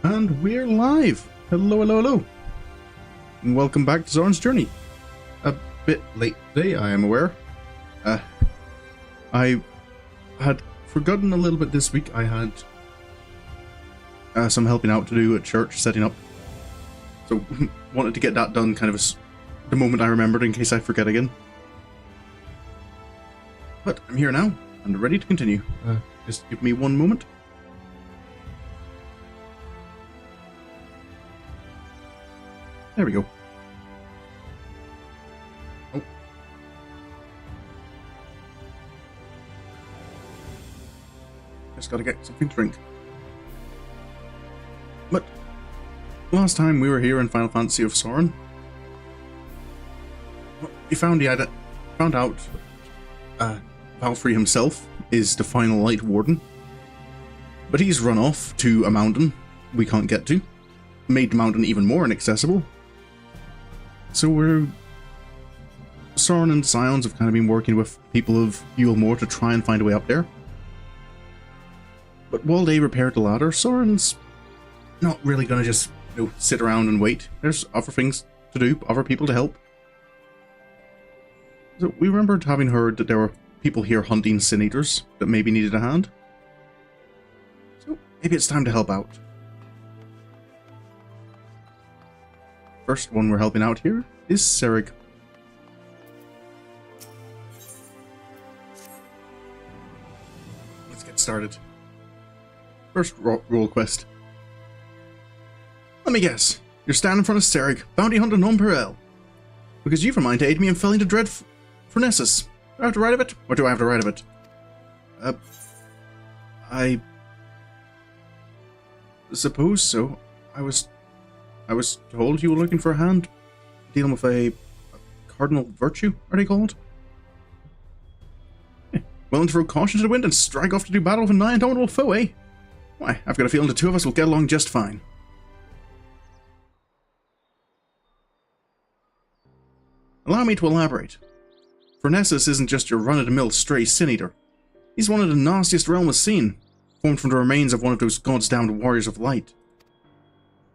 And we're live! Hello, hello, hello! And welcome back to Sorin's Journey. A bit late today, I am aware. I had forgotten a little bit this week. I had some helping out to do at church, setting up. So, wanted to get that done kind of the moment I remembered in case I forget again. But I'm here now, and ready to continue. Just give me one moment. There we go. Oh. Just gotta get something to drink. But last time we were here in Final Fantasy of Sorin, we found out Vauthry himself is the final Lightwarden, but he's run off to a mountain we can't get to, made the mountain even more inaccessible. So Sorin and Scions have kind of been working with people of Yulmore to try and find a way up there. But while they repaired the ladder, Sorin's not really gonna just, sit around and wait. There's other things to do, other people to help. So we remembered having heard that there were people here hunting sin eaters that maybe needed a hand. So maybe it's time to help out. First one we're helping out here is Serig. Let's get started. First role quest. Let me guess, you're standing in front of Serig, bounty hunter non Perel. Because you've reminded to aid me in felling the dread Furnessus. Do I have to write of it? Or do I have to write of it? I suppose so. I was told you were looking for a hand dealing with a cardinal virtue, are they called? Willing to throw caution to the wind and strike off to do battle with a nigh indomitable foe, eh? Why, I've got a feeling the two of us will get along just fine. Allow me to elaborate. Furnessus isn't just your run-of-the-mill stray sin-eater. He's one of the nastiest realm has seen, formed from the remains of one of those gods-damned warriors of light.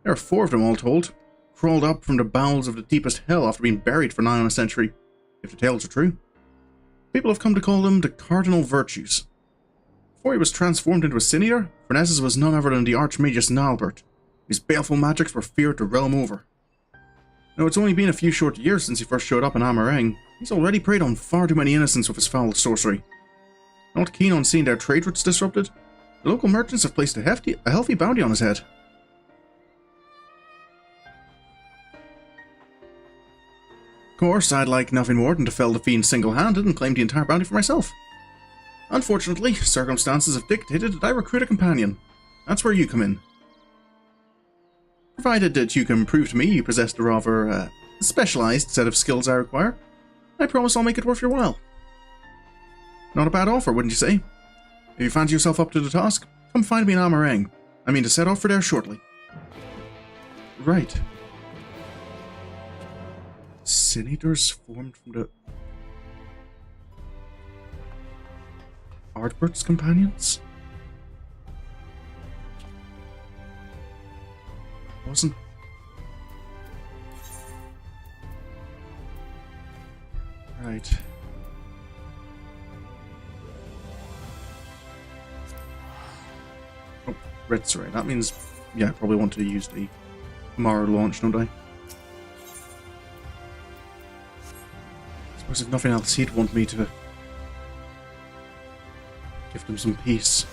There are 4 of them all told, crawled up from the bowels of the deepest hell after being buried for nigh on a century, if the tales are true. People have come to call them the Cardinal Virtues. Before he was transformed into a sin-eater, Furnessus was none other than the Archmagus Nalbert, whose baleful magics were feared the realm over. Now it's only been a few short years since he first showed up in Amarang. He's already preyed on far too many innocents with his foul sorcery. Not keen on seeing their trade routes disrupted, the local merchants have placed a healthy bounty on his head. Of course, I'd like nothing more than to fell the fiend single-handed and claim the entire bounty for myself. Unfortunately, circumstances have dictated that I recruit a companion. That's where you come in. Provided that you can prove to me you possess the rather specialized set of skills I require, I promise I'll make it worth your while. Not a bad offer, wouldn't you say? If you fancy yourself up to the task, come find me in Amarang. I mean to set off for there shortly. Right. Sin-eaters formed from the Ardbert's companions? Wasn't... Right. Oh, red Sorin. That means, yeah, I probably want to use the Mara launch, don't I? I suppose if nothing else, he'd want me to give them some peace.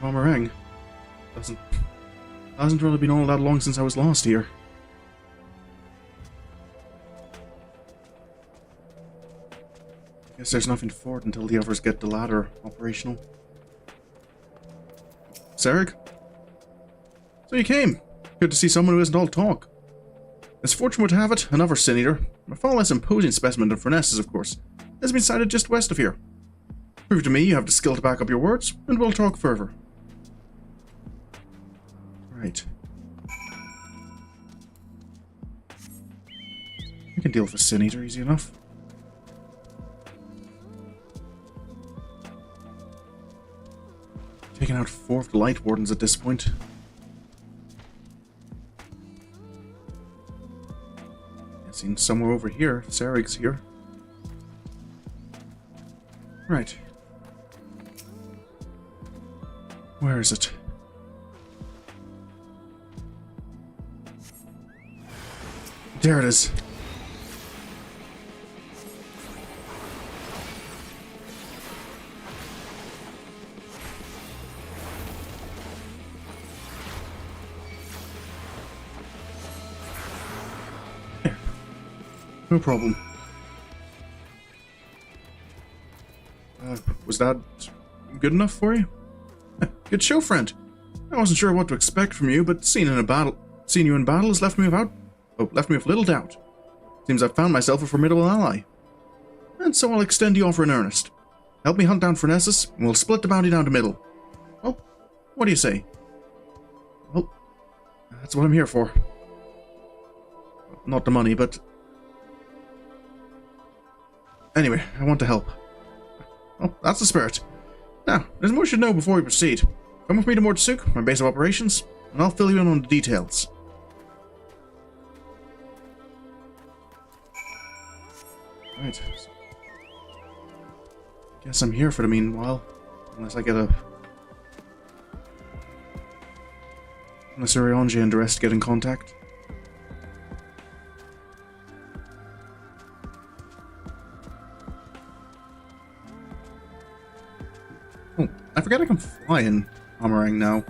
Amarang. Hasn't really been all that long since I was last here. Guess there's nothing for it until the others get the ladder operational. Serig? So you came. Good to see someone who isn't all talk. As fortune would have it, another sin-eater, a far less imposing specimen than Furnessus, of course, has been sighted just west of here. Prove to me you have the skill to back up your words, and we'll talk further. Right. You can deal with a Sin Eater easy enough. Taking out 4 of the Lightwardens at this point. I've seen somewhere over here. Sarig's here. Right. Where is it? There it is. There. No problem. Was that good enough for you? Good show, friend. I wasn't sure what to expect from you, but seeing you in battle has left me with little doubt. Seems I've found myself a formidable ally. And so I'll extend the offer in earnest. Help me hunt down Phronesis, and we'll split the bounty down the middle. Well, what do you say? Well, that's what I'm here for. Not the money, but... Anyway, I want to help. Well, that's the spirit. Now, there's more you should know before we proceed. Come with me to Mordsuk, my base of operations, and I'll fill you in on the details. Right. Guess I'm here for the meanwhile. Unless I get a... Unless Urianji and the rest get in contact. Oh, I forget I can fly in Amarang now.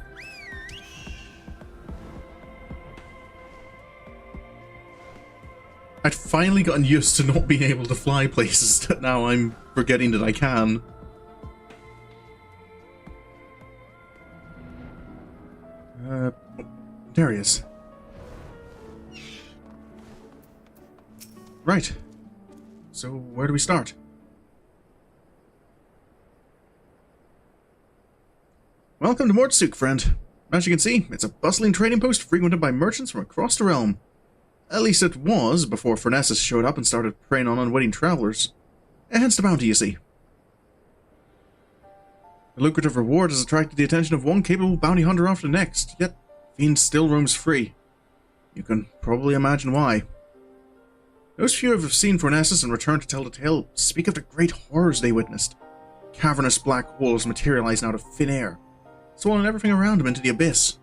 I'd finally gotten used to not being able to fly places that now I'm forgetting that I can. There he is. Right. So, where do we start? Welcome to Mordsuk, friend. As you can see, it's a bustling trading post frequented by merchants from across the realm. At least it was, before Phronesis showed up and started preying on unwitting travelers. Hence the bounty, you see. The lucrative reward has attracted the attention of one capable bounty hunter after the next, yet Fiend still roams free. You can probably imagine why. Those few who have seen Phronesis and returned to tell the tale speak of the great horrors they witnessed. Cavernous black holes materializing out of thin air, swallowing everything around them into the abyss.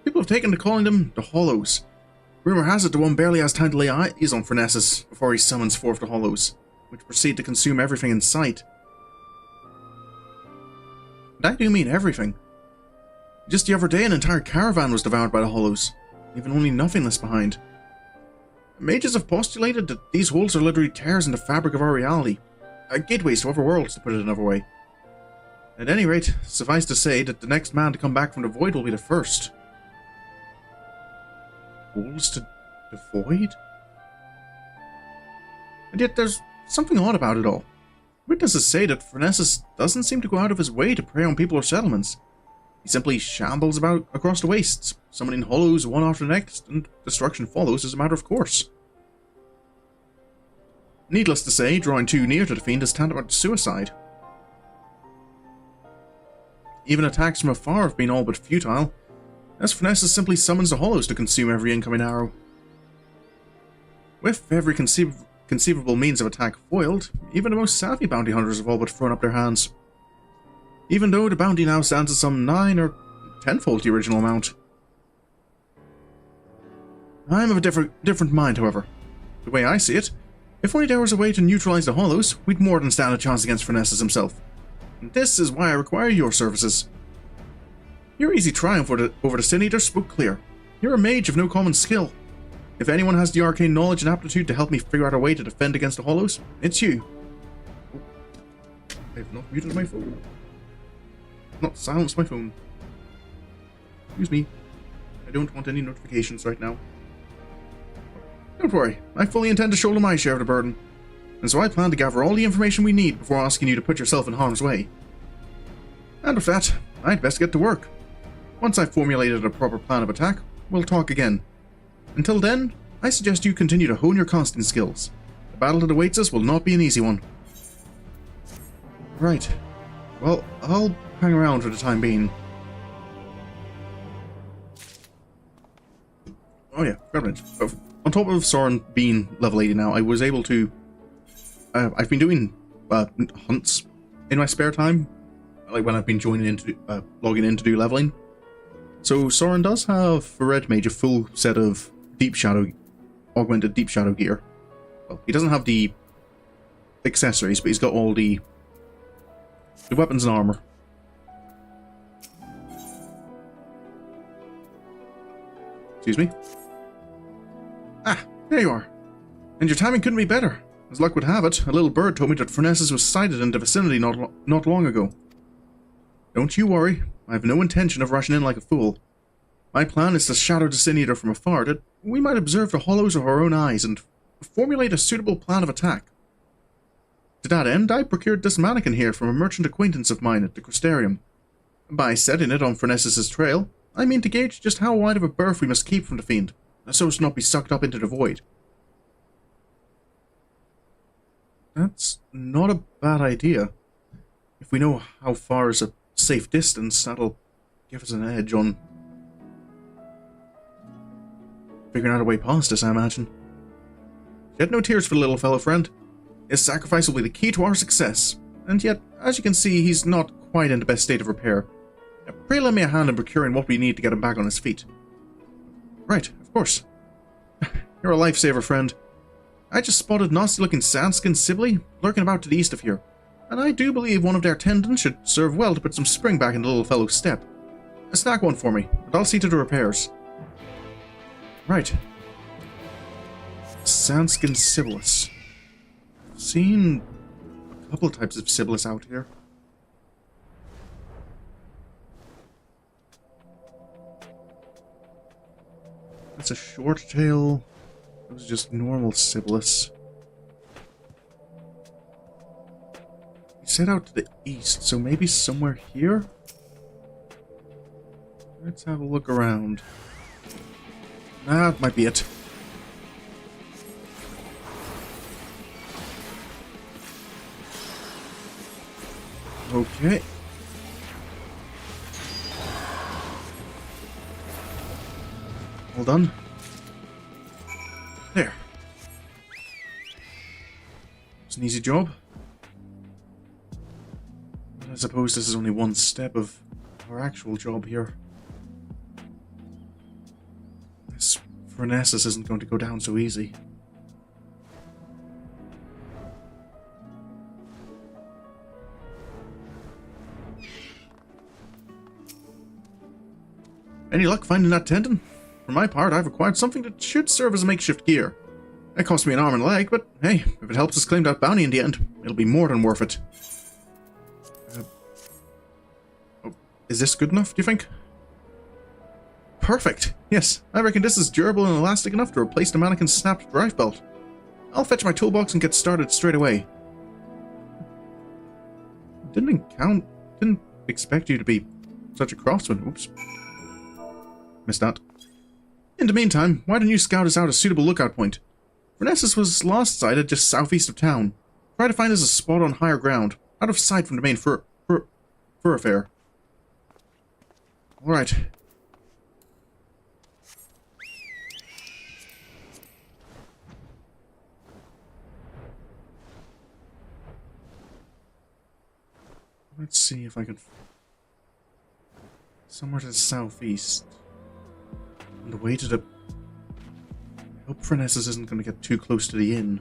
People have taken to calling them the Hollows. Rumor has it the one barely has time to lay eyes on Phronesis before he summons forth the Hollows, which proceed to consume everything in sight. And I do mean everything. Just the other day, an entire caravan was devoured by the Hollows, leaving only nothingness behind. Mages have postulated that these holes are literally tears in the fabric of our reality, gateways to other worlds, to put it another way. At any rate, suffice to say that the next man to come back from the void will be the first. Holes to the void? And yet there's something odd about it all. Witnesses say that Phronesis doesn't seem to go out of his way to prey on people or settlements. He simply shambles about across the wastes, summoning hollows one after the next, and destruction follows as a matter of course. Needless to say, drawing too near to the fiend is tantamount to suicide. Even attacks from afar have been all but futile, as Phronesis simply summons the hollows to consume every incoming arrow. With every conceivable means of attack foiled, even the most savvy bounty hunters have all but thrown up their hands. Even though the bounty now stands at some 9 or 10-fold the original amount. I'm of a different mind, however. The way I see it, if only there was a way to neutralize the hollows, we'd more than stand a chance against Phronesis himself. And this is why I require your services. Your easy triumph over the Sin Eater spoke clear. You're a mage of no common skill. If anyone has the arcane knowledge and aptitude to help me figure out a way to defend against the hollows, it's you. I have not muted my phone. Not silenced my phone. Excuse me. I don't want any notifications right now. Don't worry, I fully intend to shoulder my share of the burden, and so I plan to gather all the information we need before asking you to put yourself in harm's way. And with that, I'd best get to work. Once I've formulated a proper plan of attack, we'll talk again. Until then, I suggest you continue to hone your casting skills. The battle that awaits us will not be an easy one. Right. Well, I'll hang around for the time being. Oh yeah, forgot to mention. On top of Sorin being level 80 now, I was able to... I've been doing hunts in my spare time, like when I've been logging in to do leveling. So Sorin does have, for Red Mage, a full set of augmented Deep Shadow gear. Well, he doesn't have the accessories, but he's got all the weapons and armor. Excuse me. Ah, there you are. And your timing couldn't be better. As luck would have it, a little bird told me that Furnessus was sighted in the vicinity not long ago. Don't you worry. I have no intention of rushing in like a fool. My plan is to shadow the Sin Eater from afar, that we might observe the hollows of our own eyes and formulate a suitable plan of attack. To that end, I procured this mannequin here from a merchant acquaintance of mine at the Crystarium. By setting it on Furnessus' trail, I mean to gauge just how wide of a berth we must keep from the fiend, so as to not be sucked up into the void. That's not a bad idea. If we know how far is a safe distance, that'll give us an edge on figuring out a way past us, I imagine. Shed no tears for the little fellow, friend. His sacrifice will be the key to our success. And yet, as you can see, he's not quite in the best state of repair. Pray lend me a hand in procuring what we need to get him back on his feet. Right, of course. You're a lifesaver, friend. I just spotted nasty-looking sandskin Sibley lurking about to the east of here, and I do believe one of their tendons should serve well to put some spring back in the little fellow's step. Snag one for me, and I'll see to the repairs. Right. Sandskin Sibilis. I've seen a couple of types of Sibilis out here. That's a short tail. It was just normal Sibilis. You set out to the east, so maybe somewhere here? Let's have a look around. That might be it. Okay. All done. There. It's an easy job. But I suppose this is only one step of our actual job here. This Furnessus isn't going to go down so easy. Any luck finding that tendon? For my part, I've acquired something that should serve as a makeshift gear. It cost me an arm and a leg, but hey, if it helps us claim that bounty in the end, it'll be more than worth it. Is this good enough, do you think? Perfect! Yes, I reckon this is durable and elastic enough to replace the mannequin's snapped drive belt. I'll fetch my toolbox and get started straight away. Didn't expect you to be such a craftsman. Oops. Missed that. In the meantime, why don't you scout us out a suitable lookout point? Furnessus was last sighted just southeast of town. Try to find us a spot on higher ground, out of sight from the main thoroughfare. Alright. Let's see if I can... Somewhere to the southeast. On the way to the... I hope Furnessus isn't going to get too close to the inn.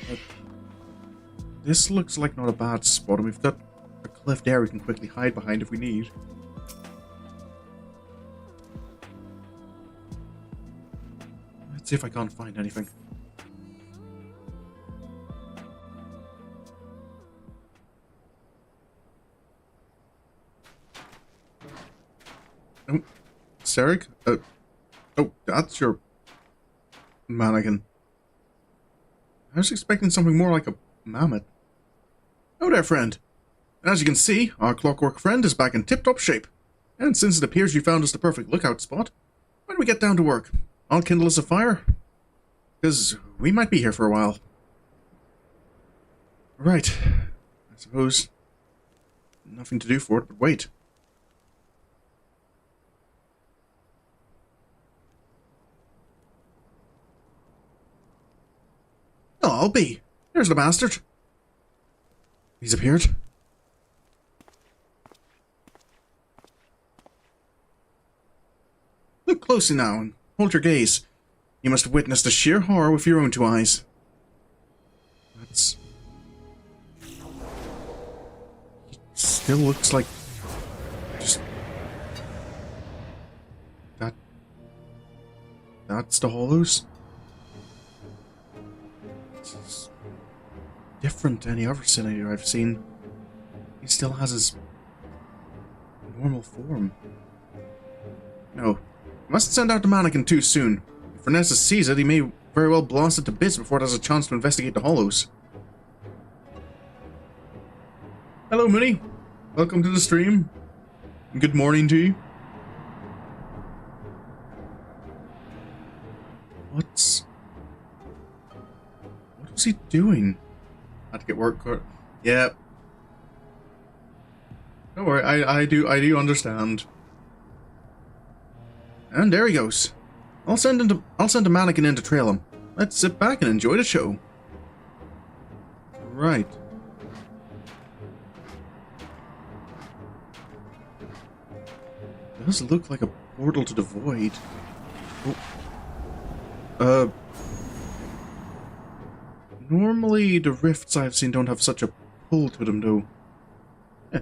But this looks like not a bad spot, and we've got a cliff there we can quickly hide behind if we need. Let's see if I can't find anything. Oh, Sarek? Oh, that's your mannequin. I was expecting something more like a mammoth. Oh there, friend. As you can see, our clockwork friend is back in tip-top shape. And since it appears you found us the perfect lookout spot, why don't we get down to work? I'll kindle us a fire, because we might be here for a while. Right. I suppose nothing to do for it but wait. Oh, I'll be. There's the bastard. He's appeared. Look closely now and hold your gaze. You must have witnessed the sheer horror with your own two eyes. That's... He still looks like... just... That's the Hollows? It's different to any other senator I've seen. He still has his normal form. No. Mustn't send out the mannequin too soon. If Vanessa sees it, he may very well blast it to bits before it has a chance to investigate the Hollows. Hello, Mooney. Welcome to the stream. Good morning to you. What was he doing? Had to get work. Yeah. Don't worry, I do understand. And there he goes. I'll send a mannequin in to trail him. Let's sit back and enjoy the show. Right. It does look like a portal to the void. Oh. Normally the rifts I've seen don't have such a pull to them, though.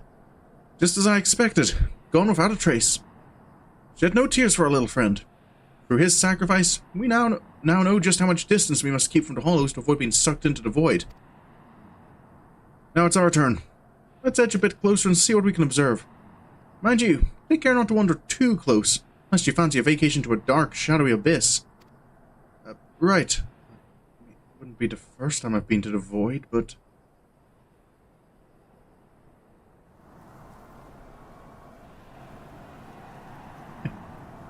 Just as I expected. Gone without a trace. Shed no tears for our little friend. Through his sacrifice, we now know just how much distance we must keep from the Hollows to avoid being sucked into the void. Now it's our turn. Let's edge a bit closer and see what we can observe. Mind you, take care not to wander too close, lest you fancy a vacation to a dark, shadowy abyss. Right. It wouldn't be the first time I've been to the void, but...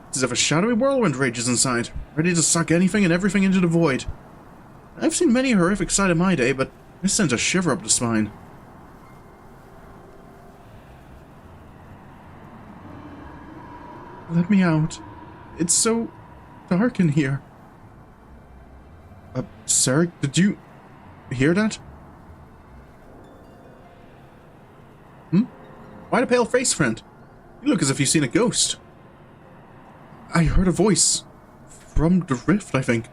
It's as if a shadowy whirlwind rages inside, ready to suck anything and everything into the void. I've seen many a horrific sight in my day, but this sends a shiver up the spine. Let me out. It's so dark in here. Sir, did you hear that? Why the pale face, friend? You look as if you've seen a ghost. I heard a voice. From the rift, I think.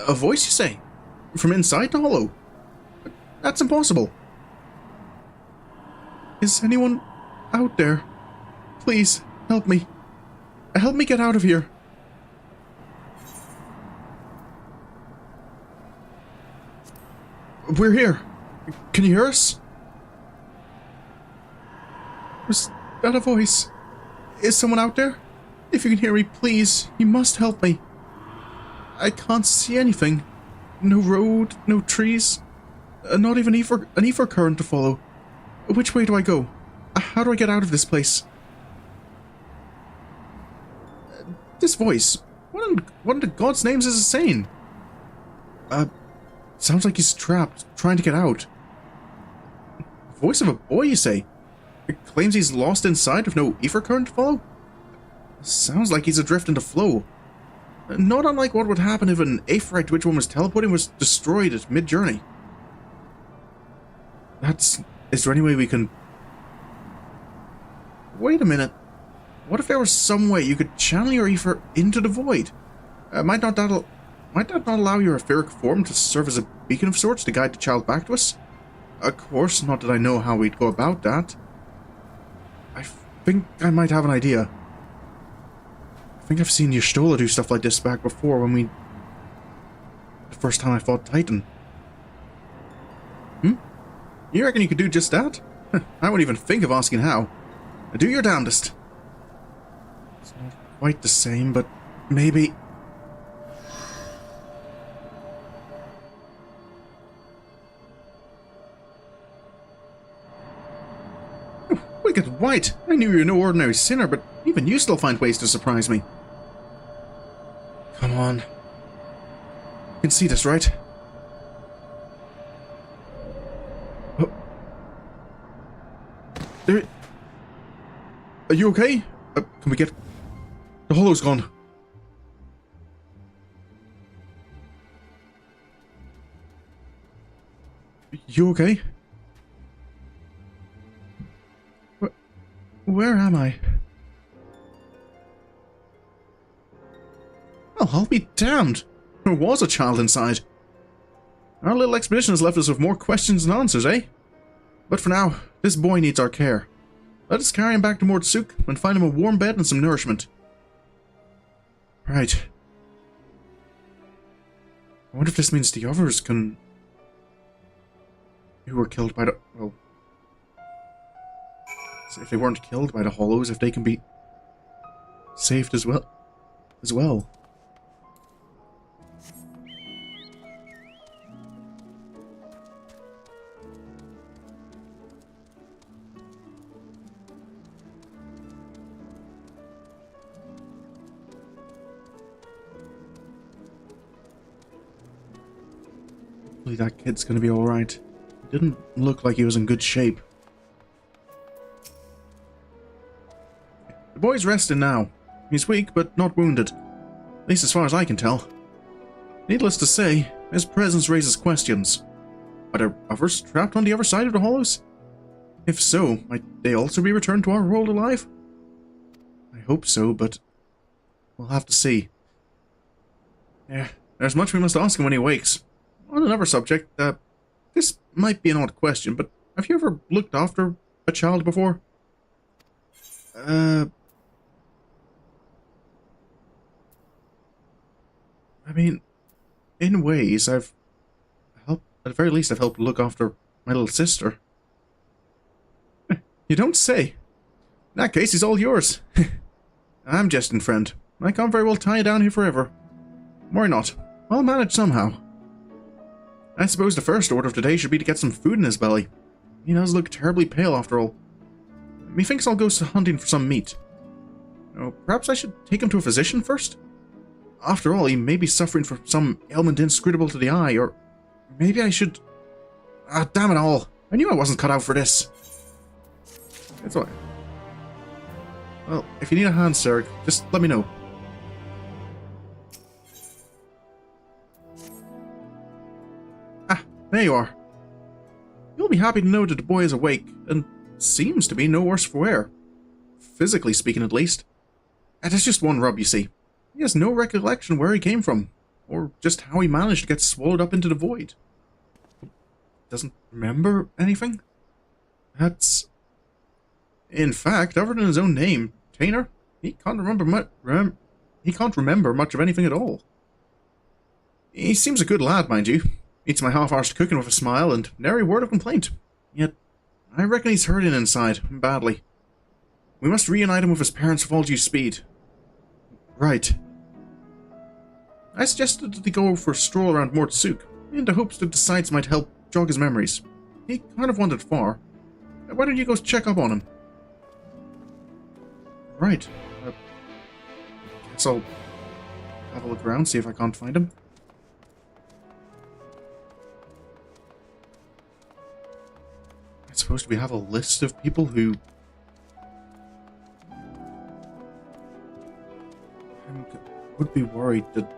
A voice, you say? From inside the hollow? That's impossible. Is anyone out there? Please, help me. Help me get out of here. We're here. Can you hear us? Was that a voice? Is someone out there? If you can hear me, please, you must help me. I can't see anything. No road, no trees. Not even an ether current to follow. Which way do I go? How do I get out of this place? This voice. What in the God's names is it saying? Sounds like he's trapped, trying to get out. Voice of a boy, you say? It claims he's lost inside with no ether current to follow? Sounds like he's adrift into flow. Not unlike what would happen if an aephorite to which one was teleporting was destroyed at mid-journey. Is there any way we can... Wait a minute. What if there was some way you could channel your ether into the void? Might that not allow your etheric form to serve as a beacon of sorts to guide the child back to us? Of course, not that I know how we'd go about that. I think I might have an idea. I think I've seen Y'shtola do stuff like this back before when we... the first time I fought Titan. You reckon you could do just that? I wouldn't even think of asking how. Do your damnedest. It's not quite the same, but maybe... Wicked White! I knew you were no ordinary sinner, but even you still find ways to surprise me. Come on. You can see this, right? Oh. There... Are you okay? Can we get... The hollow's gone. You okay? Where am I? Well, I'll be damned. There was a child inside. Our little expedition has left us with more questions than answers, eh? But for now, this boy needs our care. Let us carry him back to Mordsuk and find him a warm bed and some nourishment. Right. I wonder if this means the others can... who were killed by the... well... so if they weren't killed by the Hollows, if they can be... saved as well. Hopefully that kid's gonna be alright. He didn't look like he was in good shape. The boy's resting now. He's weak, but not wounded. At least as far as I can tell. Needless to say, his presence raises questions. Are there others trapped on the other side of the Hollows? If so, might they also be returned to our world alive? I hope so, but we'll have to see. Yeah, there's much we must ask him when he wakes. On another subject, this might be an odd question, but have you ever looked after a child before? I mean, in ways, I've helped, at the very least I've helped look after my little sister. You don't say. In that case, he's all yours. I'm jesting, friend. I can't very well tie you down here forever. Worry not. I'll manage somehow. I suppose the first order of today should be to get some food in his belly. He does look terribly pale after all. Methinks I'll go hunting for some meat. Oh, perhaps I should take him to a physician first? After all, he may be suffering from some ailment inscrutable to the eye, or maybe I should... Ah, damn it all. I knew I wasn't cut out for this. It's all right. Well, if you need a hand, sir, just let me know. Ah, there you are. You'll be happy to know that the boy is awake, and seems to be no worse for wear. Physically speaking, at least. And it's just one rub, you see. He has no recollection where he came from, or just how he managed to get swallowed up into the void. Doesn't remember anything? That's... In fact, other than his own name, Tainer, he can't remember much of anything at all. He seems a good lad, mind you. Eats my half-arsed cooking with a smile, and nary word of complaint. Yet, I reckon he's hurting inside, badly. We must reunite him with his parents with all due speed. Right. I suggested that they go for a stroll around Mordsuk, in the hopes that the sights might help jog his memories. He kind of wandered far. Why don't you go check up on him? Right. Guess I'll have a look around, see if I can't find him. I suppose we have a list of people who... I would be worried that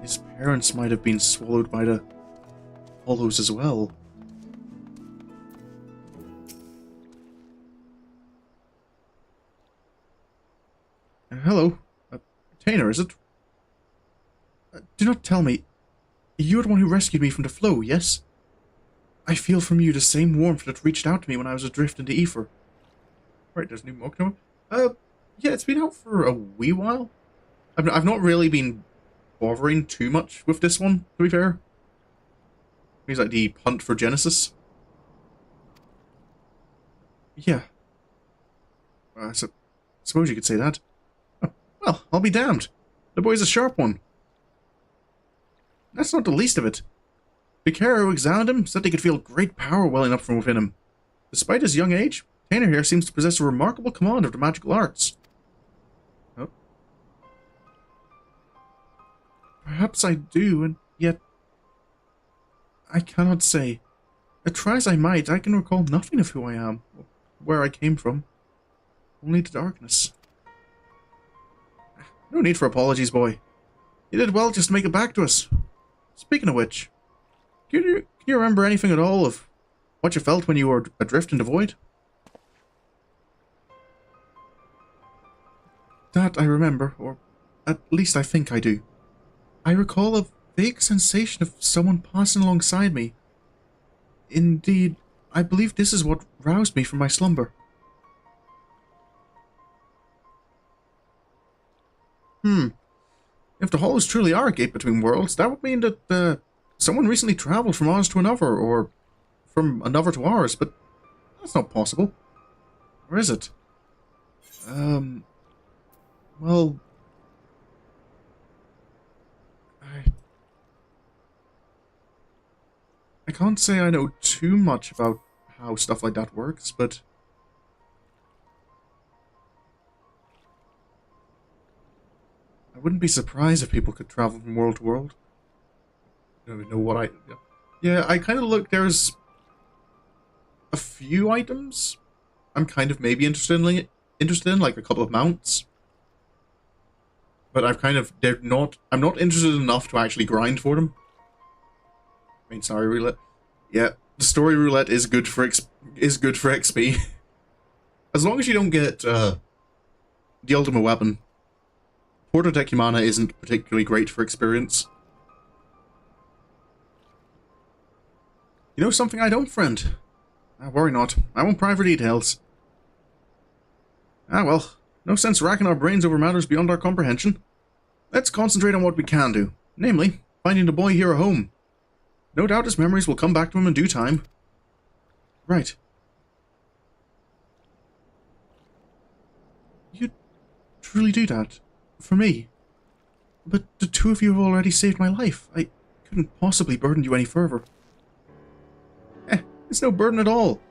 his parents might have been swallowed by the Hollows as well. Hello. Tainer, is it? Do not tell me. You are the one who rescued me from the flow, yes? I feel from you the same warmth that reached out to me when I was adrift into ether. Right, there's a new Mokno. Yeah, it's been out for a wee while. I've not really been bothering too much with this one, to be fair. He's like the hunt for Genesis. Yeah. I suppose you could say that. Oh, well, I'll be damned. The boy's a sharp one. That's not the least of it. The carer who examined him said he could feel great power welling up from within him. Despite his young age, Tainer here seems to possess a remarkable command of the magical arts. Oh. Perhaps I do, and yet I cannot say. Try as I might, I can recall nothing of who I am, or where I came from. Only the darkness. No need for apologies, boy. You did well just to make it back to us. Speaking of which, can you remember anything at all of what you felt when you were adrift in the void? That I remember, or at least I think I do. I recall a vague sensation of someone passing alongside me. Indeed, I believe this is what roused me from my slumber. If the halls truly are a gate between worlds, that would mean that someone recently traveled from ours to another, or from another to ours, but that's not possible. Or is it? Well... I can't say I know too much about how stuff like that works, but... I wouldn't be surprised if people could travel from world to world. I don't even know what I... Yeah, I kind of look, there's a few items I'm kind of maybe interested in, like a couple of mounts. But I'm not interested enough to actually grind for them. Main story roulette. Yeah, the story roulette is good for XP. As long as you don't get the ultimate weapon. Porta Decumana isn't particularly great for experience. You know something I don't, friend? Worry not. I won't pry for details. Well. No sense racking our brains over matters beyond our comprehension. Let's concentrate on what we can do. Namely, finding the boy here a home. No doubt his memories will come back to him in due time. Right. You'd truly do that? For me? But the two of you have already saved my life. I couldn't possibly burden you any further. It's no burden at all.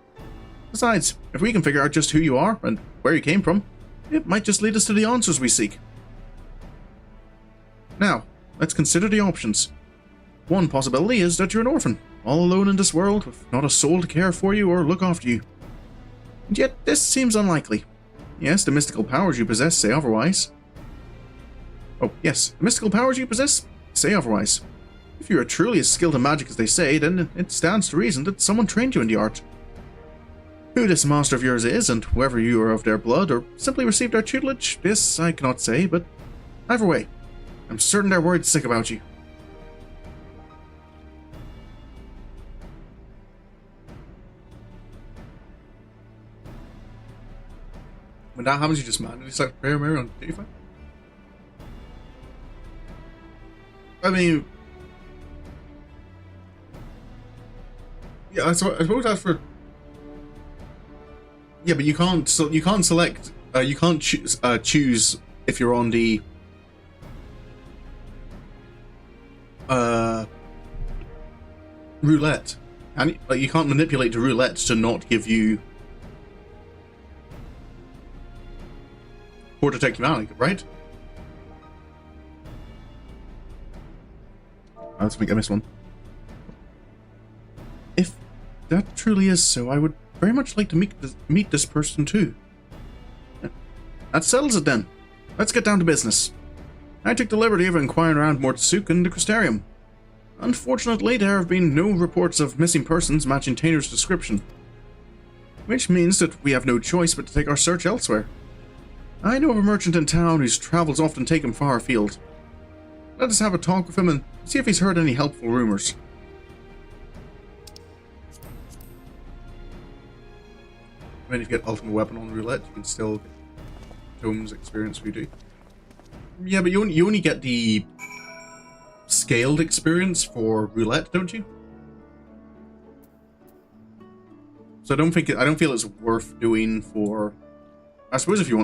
Besides, if we can figure out just who you are and where you came from, it might just lead us to the answers we seek. Now, let's consider the options. One possibility is that you're an orphan, all alone in this world, with not a soul to care for you or look after you. And yet, this seems unlikely. Yes, the mystical powers you possess say otherwise. Oh, yes, the mystical powers you possess say otherwise. If you are truly as skilled in magic as they say, then it stands to reason that someone trained you in the art. Who this master of yours is, and whether you are of their blood or simply received their tutelage, this I cannot say, but either way, I'm certain they're worried sick about you. When that happens, you just manually select prayer mirror on Dutify? I mean... Yeah, I suppose that's for... Yeah, but you can't select... you can't choose if you're on the... roulette. And you can't manipulate the roulette to not give you... Or detect humanity, right? I think I missed one. If that truly is so, I would very much like to meet this person too. That settles it then. Let's get down to business. I took the liberty of inquiring around Mortsuk and the Crystarium. Unfortunately, there have been no reports of missing persons matching Tainer's description. Which means that we have no choice but to take our search elsewhere. I know of a merchant in town whose travels often take him far afield. Let us have a talk with him and see if he's heard any helpful rumors. I mean, if you get ultimate weapon on roulette, you can still get Tomes experience if you do. Yeah, but you only get the scaled experience for roulette, don't you? So I don't feel it's worth doing for. I suppose if you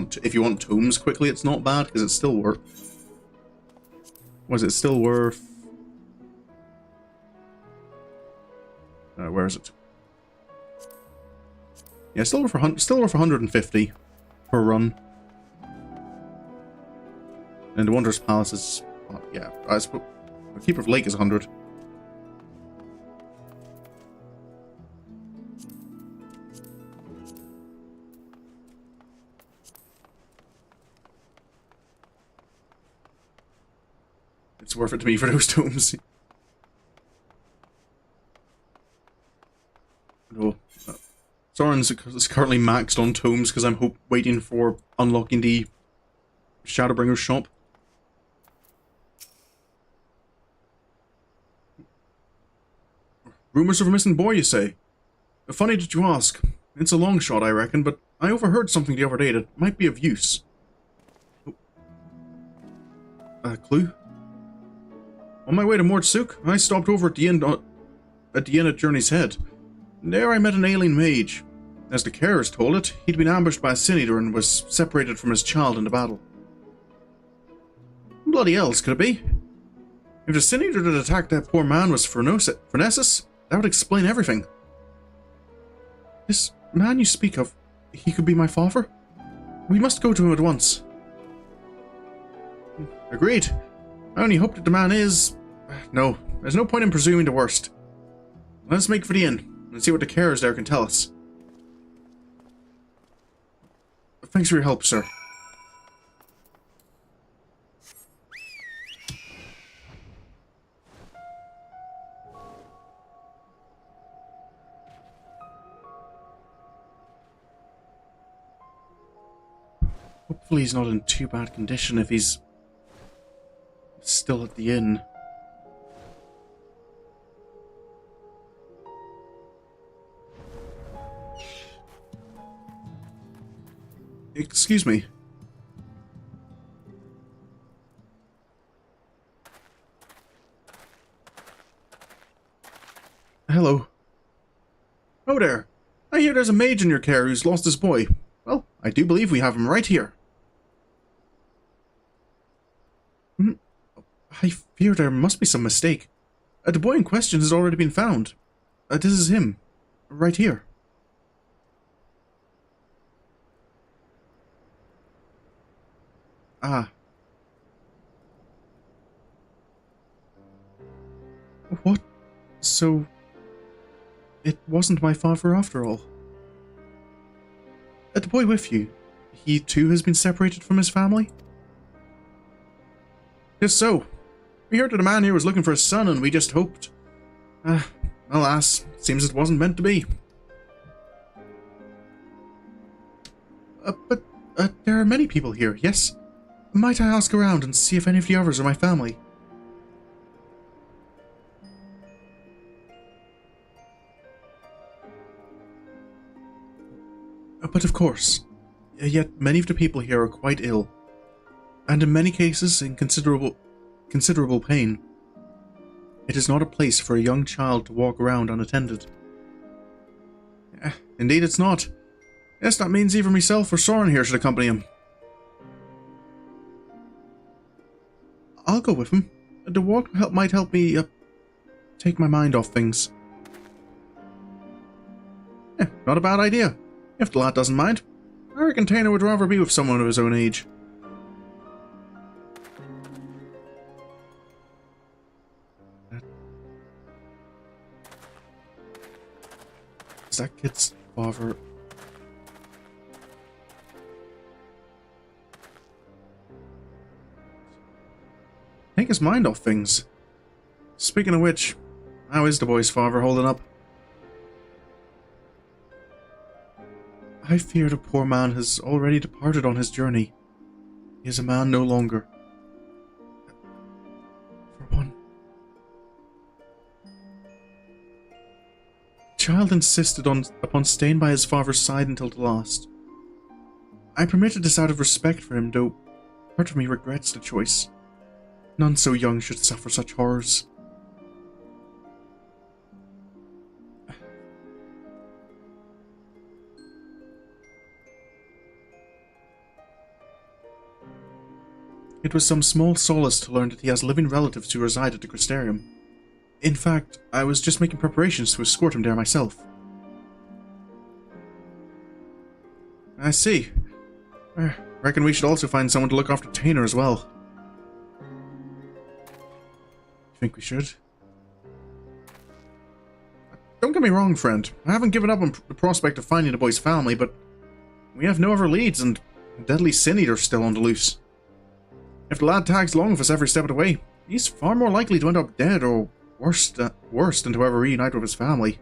want tomes quickly, it's not bad because it's still worth. Was it still worth? Where is it? Yeah, still over 150 per run. And the Wondrous Palace is, yeah, I suppose the Keeper of Lake is 100. It's worth it to me for those tomes. No. Sorin's is currently maxed on tomes because I'm waiting for unlocking the Shadowbringers shop. Rumors of a missing boy, you say? Funny that you ask. It's a long shot, I reckon, but I overheard something the other day that might be of use. A clue? On my way to Mortsuk, I stopped over at the inn at Journey's Head. There I met an ailing mage. As the carers told it, he'd been ambushed by a Sin-Eater and was separated from his child in the battle. Bloody else, could it be? If the Sin-Eater that attacked that poor man was Phronesis, that would explain everything. This man you speak of, he could be my father? We must go to him at once. Agreed. I only hope that the man is... No, there's no point in presuming the worst. Let's make for the inn, and see what the carers there can tell us. Thanks for your help, sir. Hopefully he's not in too bad condition if he's still at the inn. Excuse me. Hello. Oh there. I hear there's a mage in your care who's lost his boy. Well, I do believe we have him right here. I fear there must be some mistake. The boy in question has already been found. This is him. Right here. Ah. What? So... it wasn't my father after all. The boy with you, he too has been separated from his family? Just so. We heard that a man here was looking for a son and we just hoped. Alas, seems it wasn't meant to be. But there are many people here, yes? Might I ask around and see if any of the others are my family? But of course. Yet many of the people here are quite ill. And in many cases in considerable pain. It is not a place for a young child to walk around unattended. Indeed it's not. Yes, that means either myself or Sorin here should accompany him. I'll go with him. The walk might help me take my mind off things. Not a bad idea. If the lad doesn't mind. I reckon Tainer would rather be with someone of his own age. Is that kid's father? Take his mind off things. Speaking of which, how is the boy's father holding up? I fear the poor man has already departed on his journey. He is a man no longer. For one. The child insisted upon staying by his father's side until the last. I permitted this out of respect for him, though part of me regrets the choice. None so young should suffer such horrors. It was some small solace to learn that he has living relatives who reside at the Crystarium. In fact, I was just making preparations to escort him there myself. I see. Reckon we should also find someone to look after Tainer as well. You think we should? Don't get me wrong, friend. I haven't given up on the prospect of finding the boy's family, but we have no other leads, and a deadly sin eater's still on the loose. If the lad tags along with us every step of the way, he's far more likely to end up dead or worse than to ever reunite with his family.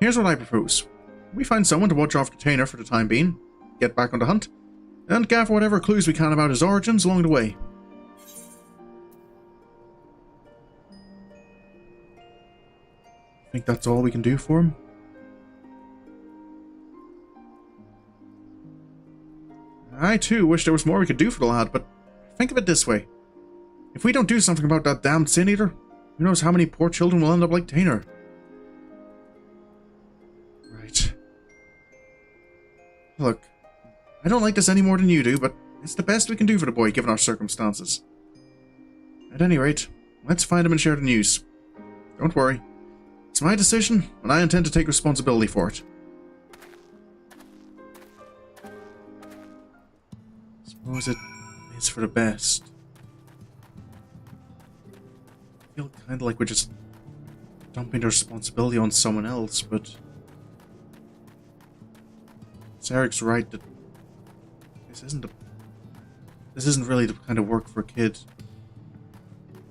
Here's what I propose. We find someone to watch after Tainer for the time being, get back on the hunt, and gather whatever clues we can about his origins along the way. Think that's all we can do for him? I too wish there was more we could do for the lad, but think of it this way. If we don't do something about that damned Sin Eater, who knows how many poor children will end up like Tainer? Right. Look, I don't like this any more than you do, but it's the best we can do for the boy given our circumstances. At any rate, let's find him and share the news. Don't worry. It's my decision, and I intend to take responsibility for it. Suppose it is for the best. I feel kind of like we're just dumping the responsibility on someone else, but Sarek's right that this isn't really the kind of work for a kid.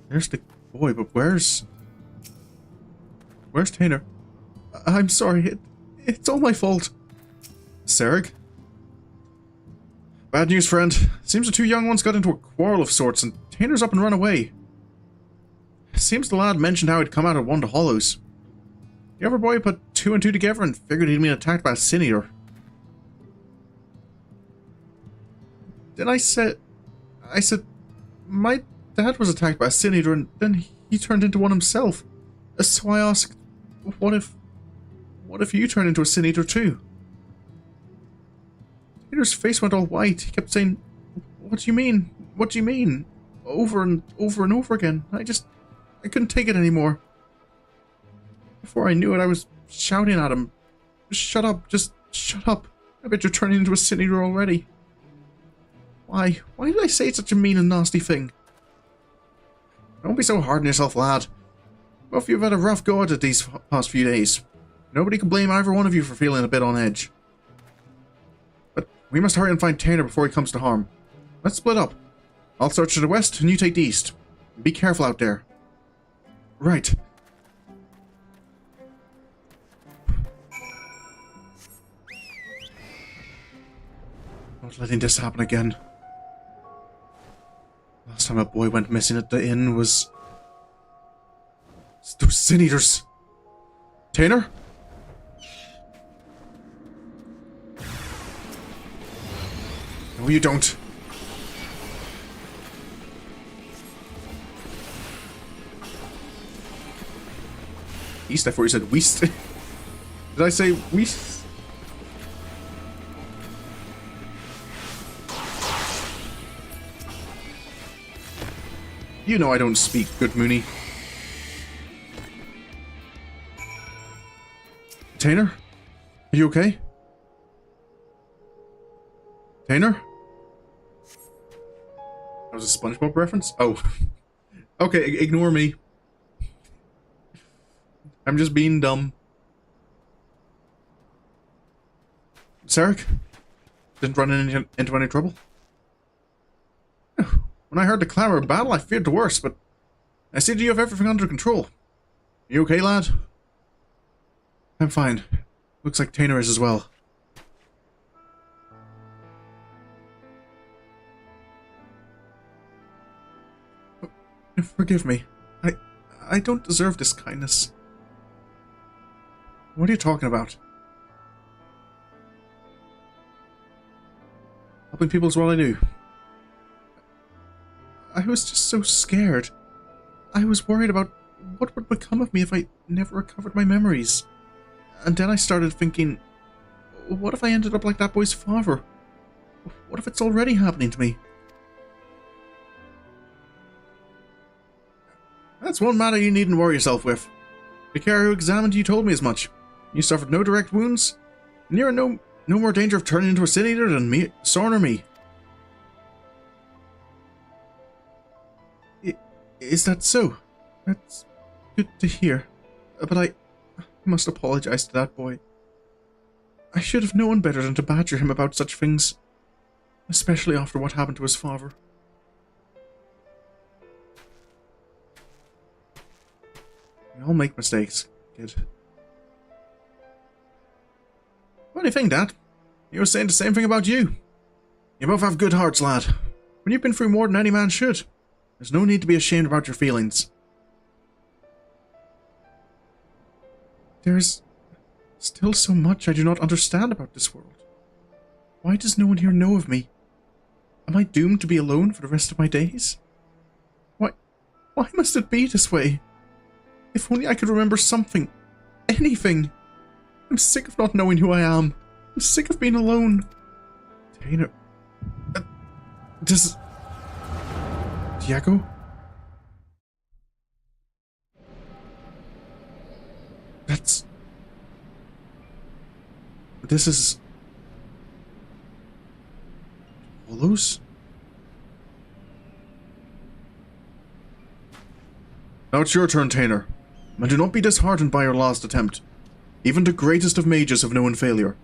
There's the boy, but where's Tainer? I'm sorry, it's all my fault. Sarek? Bad news, friend. Seems the two young ones got into a quarrel of sorts, and Tainer's up and run away. Seems the lad mentioned how he'd come out of one of the hollows. The other boy put two and two together and figured he'd been attacked by a Sin Eater. Then I said, my dad was attacked by a Sin Eater, and then he turned into one himself. So I asked, what if you turn into a Sin Eater too? Peter's face went all white. He kept saying, what do you mean? What do you mean? Over and over and over again. I couldn't take it anymore. Before I knew it, I was shouting at him. Shut up, just shut up. I bet you're turning into a Sin Eater already. Why? Why did I say such a mean and nasty thing? Don't be so hard on yourself, lad. Both of you have had a rough go at it these past few days. Nobody can blame either one of you for feeling a bit on edge. But we must hurry and find Tainer before he comes to harm. Let's split up. I'll search to the west, and you take the east. Be careful out there. Right. Not letting this happen again. Last time a boy went missing at the inn was... It's those Sin Eaters. Tainer? No, you don't. East, I thought you said west. Did I say west? You know I don't speak good, Mooney. Tainer? Are you okay? Tainer? That was a SpongeBob reference? Oh. Okay, ignore me. I'm just being dumb. Sarek? Didn't run into any trouble? When I heard the clamor of battle, I feared the worst, but I see that you have everything under control. You okay, lad? I'm fine. Looks like Tainer is as well. Forgive me. I don't deserve this kindness. What are you talking about? Helping people is what I do. I was just so scared. I was worried about what would become of me if I never recovered my memories. And then I started thinking, what if I ended up like that boy's father? What if it's already happening to me? That's one matter you needn't worry yourself with. The care who examined you told me as much. You suffered no direct wounds, And you're in no more danger of turning into a Sin Eater than me, Sorin or me. Is that so? That's good to hear. But I must apologize to that boy. I should have known better than to badger him about such things. Especially after what happened to his father. We all make mistakes, kid. What do you think, Dad? You were saying the same thing about you. You both have good hearts, lad. When you've been through more than any man should. There's no need to be ashamed about your feelings. There's still so much I do not understand about this world. Why does no one here know of me? Am I doomed to be alone for the rest of my days? Why must it be this way? If only I could remember something. Anything. I'm sick of not knowing who I am. I'm sick of being alone. Tainer... Diego? This is... Hollows? Now it's your turn, Tainer. And do not be disheartened by your last attempt. Even the greatest of mages have known failure.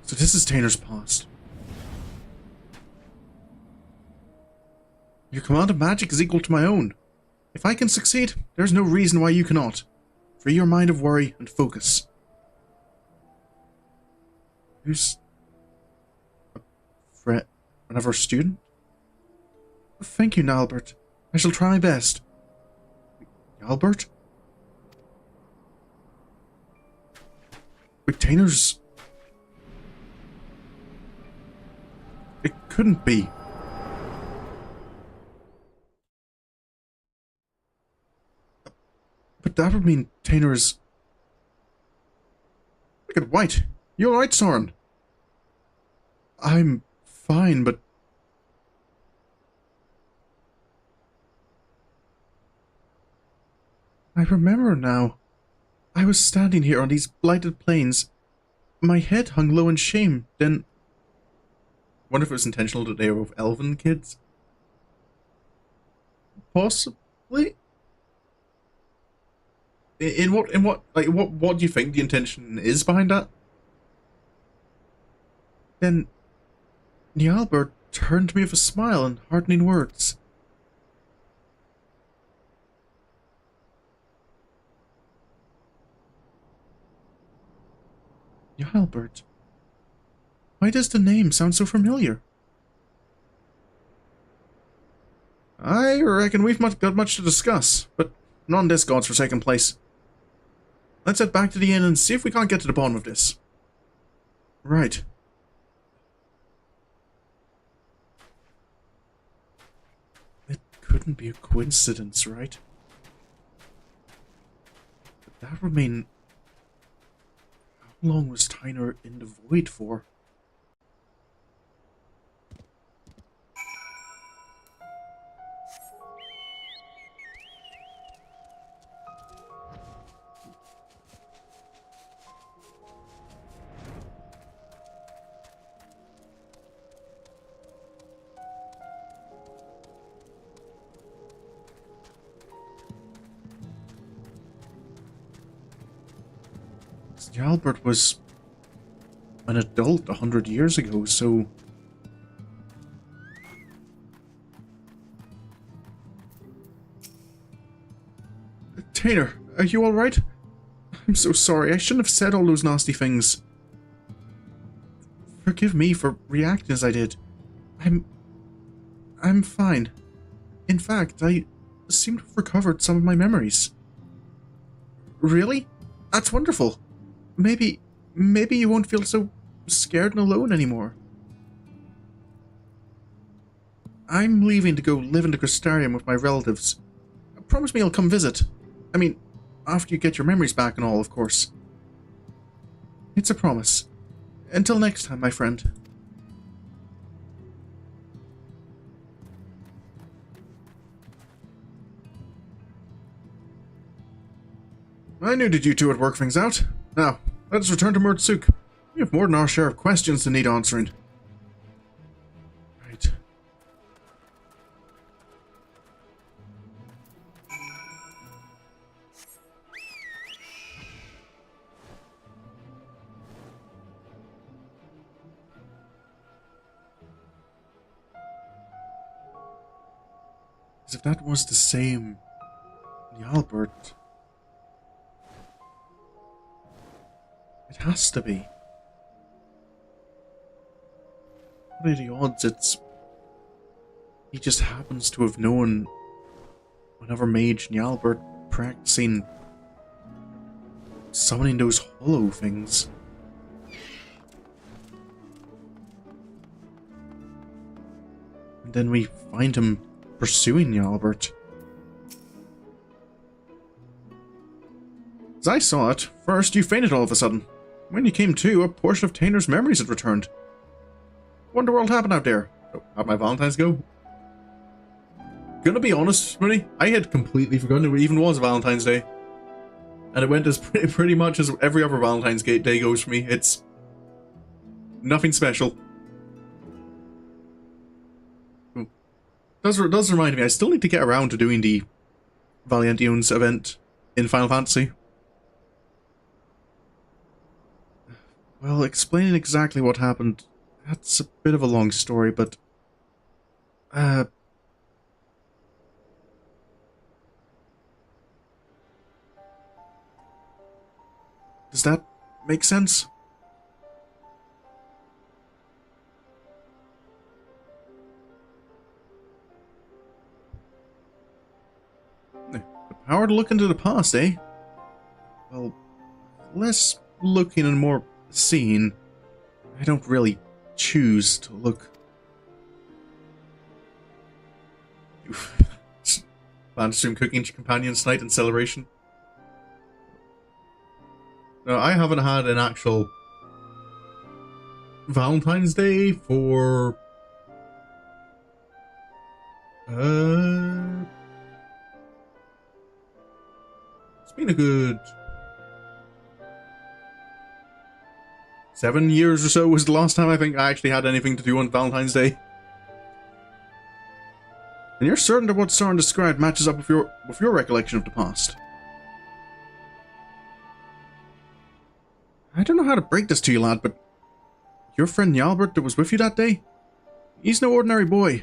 So this is Tainer's past. Your command of magic is equal to my own. If I can succeed, there's no reason why you cannot. Free your mind of worry and focus. Who's... another student? Thank you, Nalbert. I shall try my best. Albert? Wait, Tainer's... It couldn't be. But that would mean Tainer is... Look at White. You alright, Sorin? I'm fine, but... I remember now. I was standing here on these blighted plains. My head hung low in shame, then... Wonder if it was intentional that they were both elven kids? Possibly? In what do you think the intention is behind that? Then... Nialbert turned to me with a smile and heartening words. Nialbert? Why does the name sound so familiar? I reckon we've got much to discuss, but not on this god's forsaken place. Let's head back to the inn and see if we can't get to the bottom of this. Right. It couldn't be a coincidence, right? But that would mean... How long was Tainer in the void for? Albert was an adult 100 years ago, so... Tainer, are you alright? I'm so sorry, I shouldn't have said all those nasty things. Forgive me for reacting as I did. I'm fine. In fact, I seem to have recovered some of my memories. Really? That's wonderful. Maybe you won't feel so scared and alone anymore. I'm leaving to go live in the Crystarium with my relatives. Promise me you'll come visit. I mean, after you get your memories back and all, of course. It's a promise. Until next time, my friend. I knew that you two would work things out. Now, Let us return to Murtsuk. We have more than our share of questions to need answering. Right. As if that was the same Albert. It has to be. What are the odds he just happens to have known whenever Mage Njalbert practicing summoning those hollow things. And then we find him pursuing Njalbert. As I saw it, first you fainted all of a sudden. When you came to, a portion of Tainer's memories had returned. What in the world happened out there? Oh, how'd my Valentine's go? Gonna be honest, Mooney, I had completely forgotten it even was Valentine's Day. And it went as pretty much as every other Valentine's Day goes for me. It's nothing special. Oh. Does remind me, I still need to get around to doing the Valiantion's event in Final Fantasy. Well, explaining exactly what happened, that's a bit of a long story, but... does that make sense? The power to look into the past, eh? Well, less looking and more seeing. I don't really choose to look. Plan to stream cooking to companions tonight in celebration. No, I haven't had an actual Valentine's Day for it's been a good 7 years or so was the last time I think I actually had anything to do on Valentine's Day. And you're certain that what Sorin described matches up with your recollection of the past? I don't know how to break this to you, lad, but your friend Njalbert that was with you that day? He's no ordinary boy.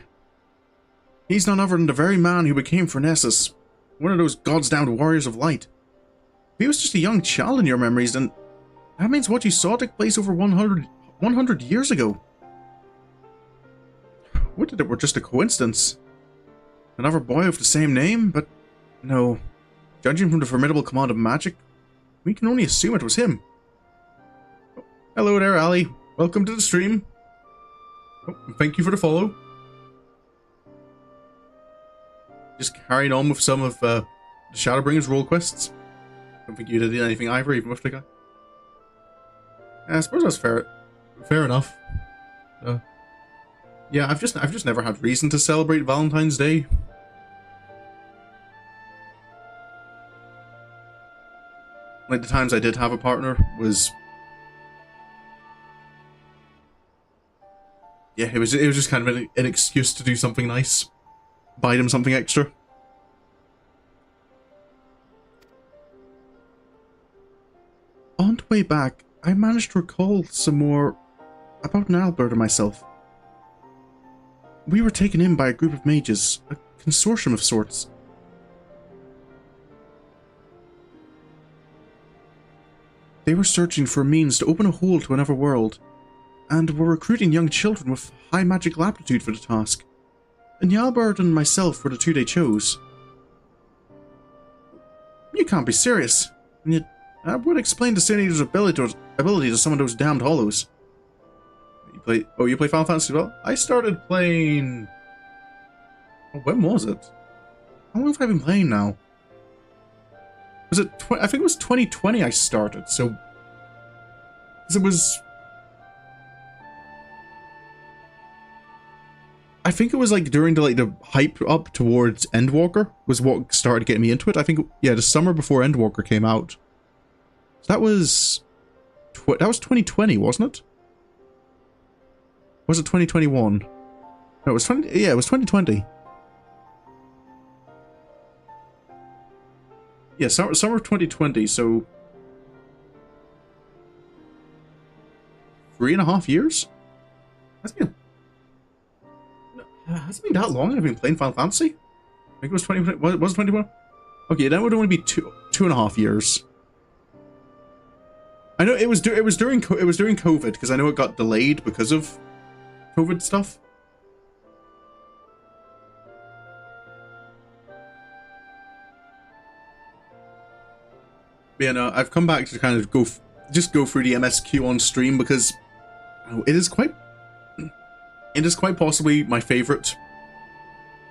He's none other than the very man who became Phronesis, one of those gods-damned warriors of light. If he was just a young child in your memories, then that means what you saw took place over 100 years ago. Would that it were just a coincidence? Another boy with the same name? But no. Judging from the formidable command of magic, we can only assume it was him. Oh, hello there, Ali. Welcome to the stream. Oh, and thank you for the follow. Just carrying on with some of the Shadowbringers role quests. Don't think you did anything either, even with the guy. I suppose that's fair enough. Yeah, I've just never had reason to celebrate Valentine's Day. Like the times I did have a partner was, yeah, it was just kind of an excuse to do something nice, buy them something extra. On the way back, I managed to recall some more about Njalbert and myself. We were taken in by a group of mages, a consortium of sorts. They were searching for a means to open a hole to another world, and were recruiting young children with high magical aptitude for the task. And Njalbert and myself were the two they chose. You can't be serious, and yet that would explain the Sin Eater's ability to summon those damned hollows. You play Final Fantasy as well? I started playing... Oh, when was it? How long have I been playing now? Was it... I think it was 2020 I started, so... Because it was... I think it was like during the hype up towards Endwalker was what started getting me into it. I think, yeah, the summer before Endwalker came out. So that was That was 2020, wasn't it? Was it 2021? No, it was 20. Yeah, it was 2020. Yeah, summer of 2020. So 3.5 years. Has it been that long I've been playing Final Fantasy? I think it was 20. Was it 21? Okay, that would only be 2.5 years. I know it was during COVID, because I know it got delayed because of COVID stuff. But yeah, no, I've come back to kind of go through the MSQ on stream because it is quite possibly my favorite,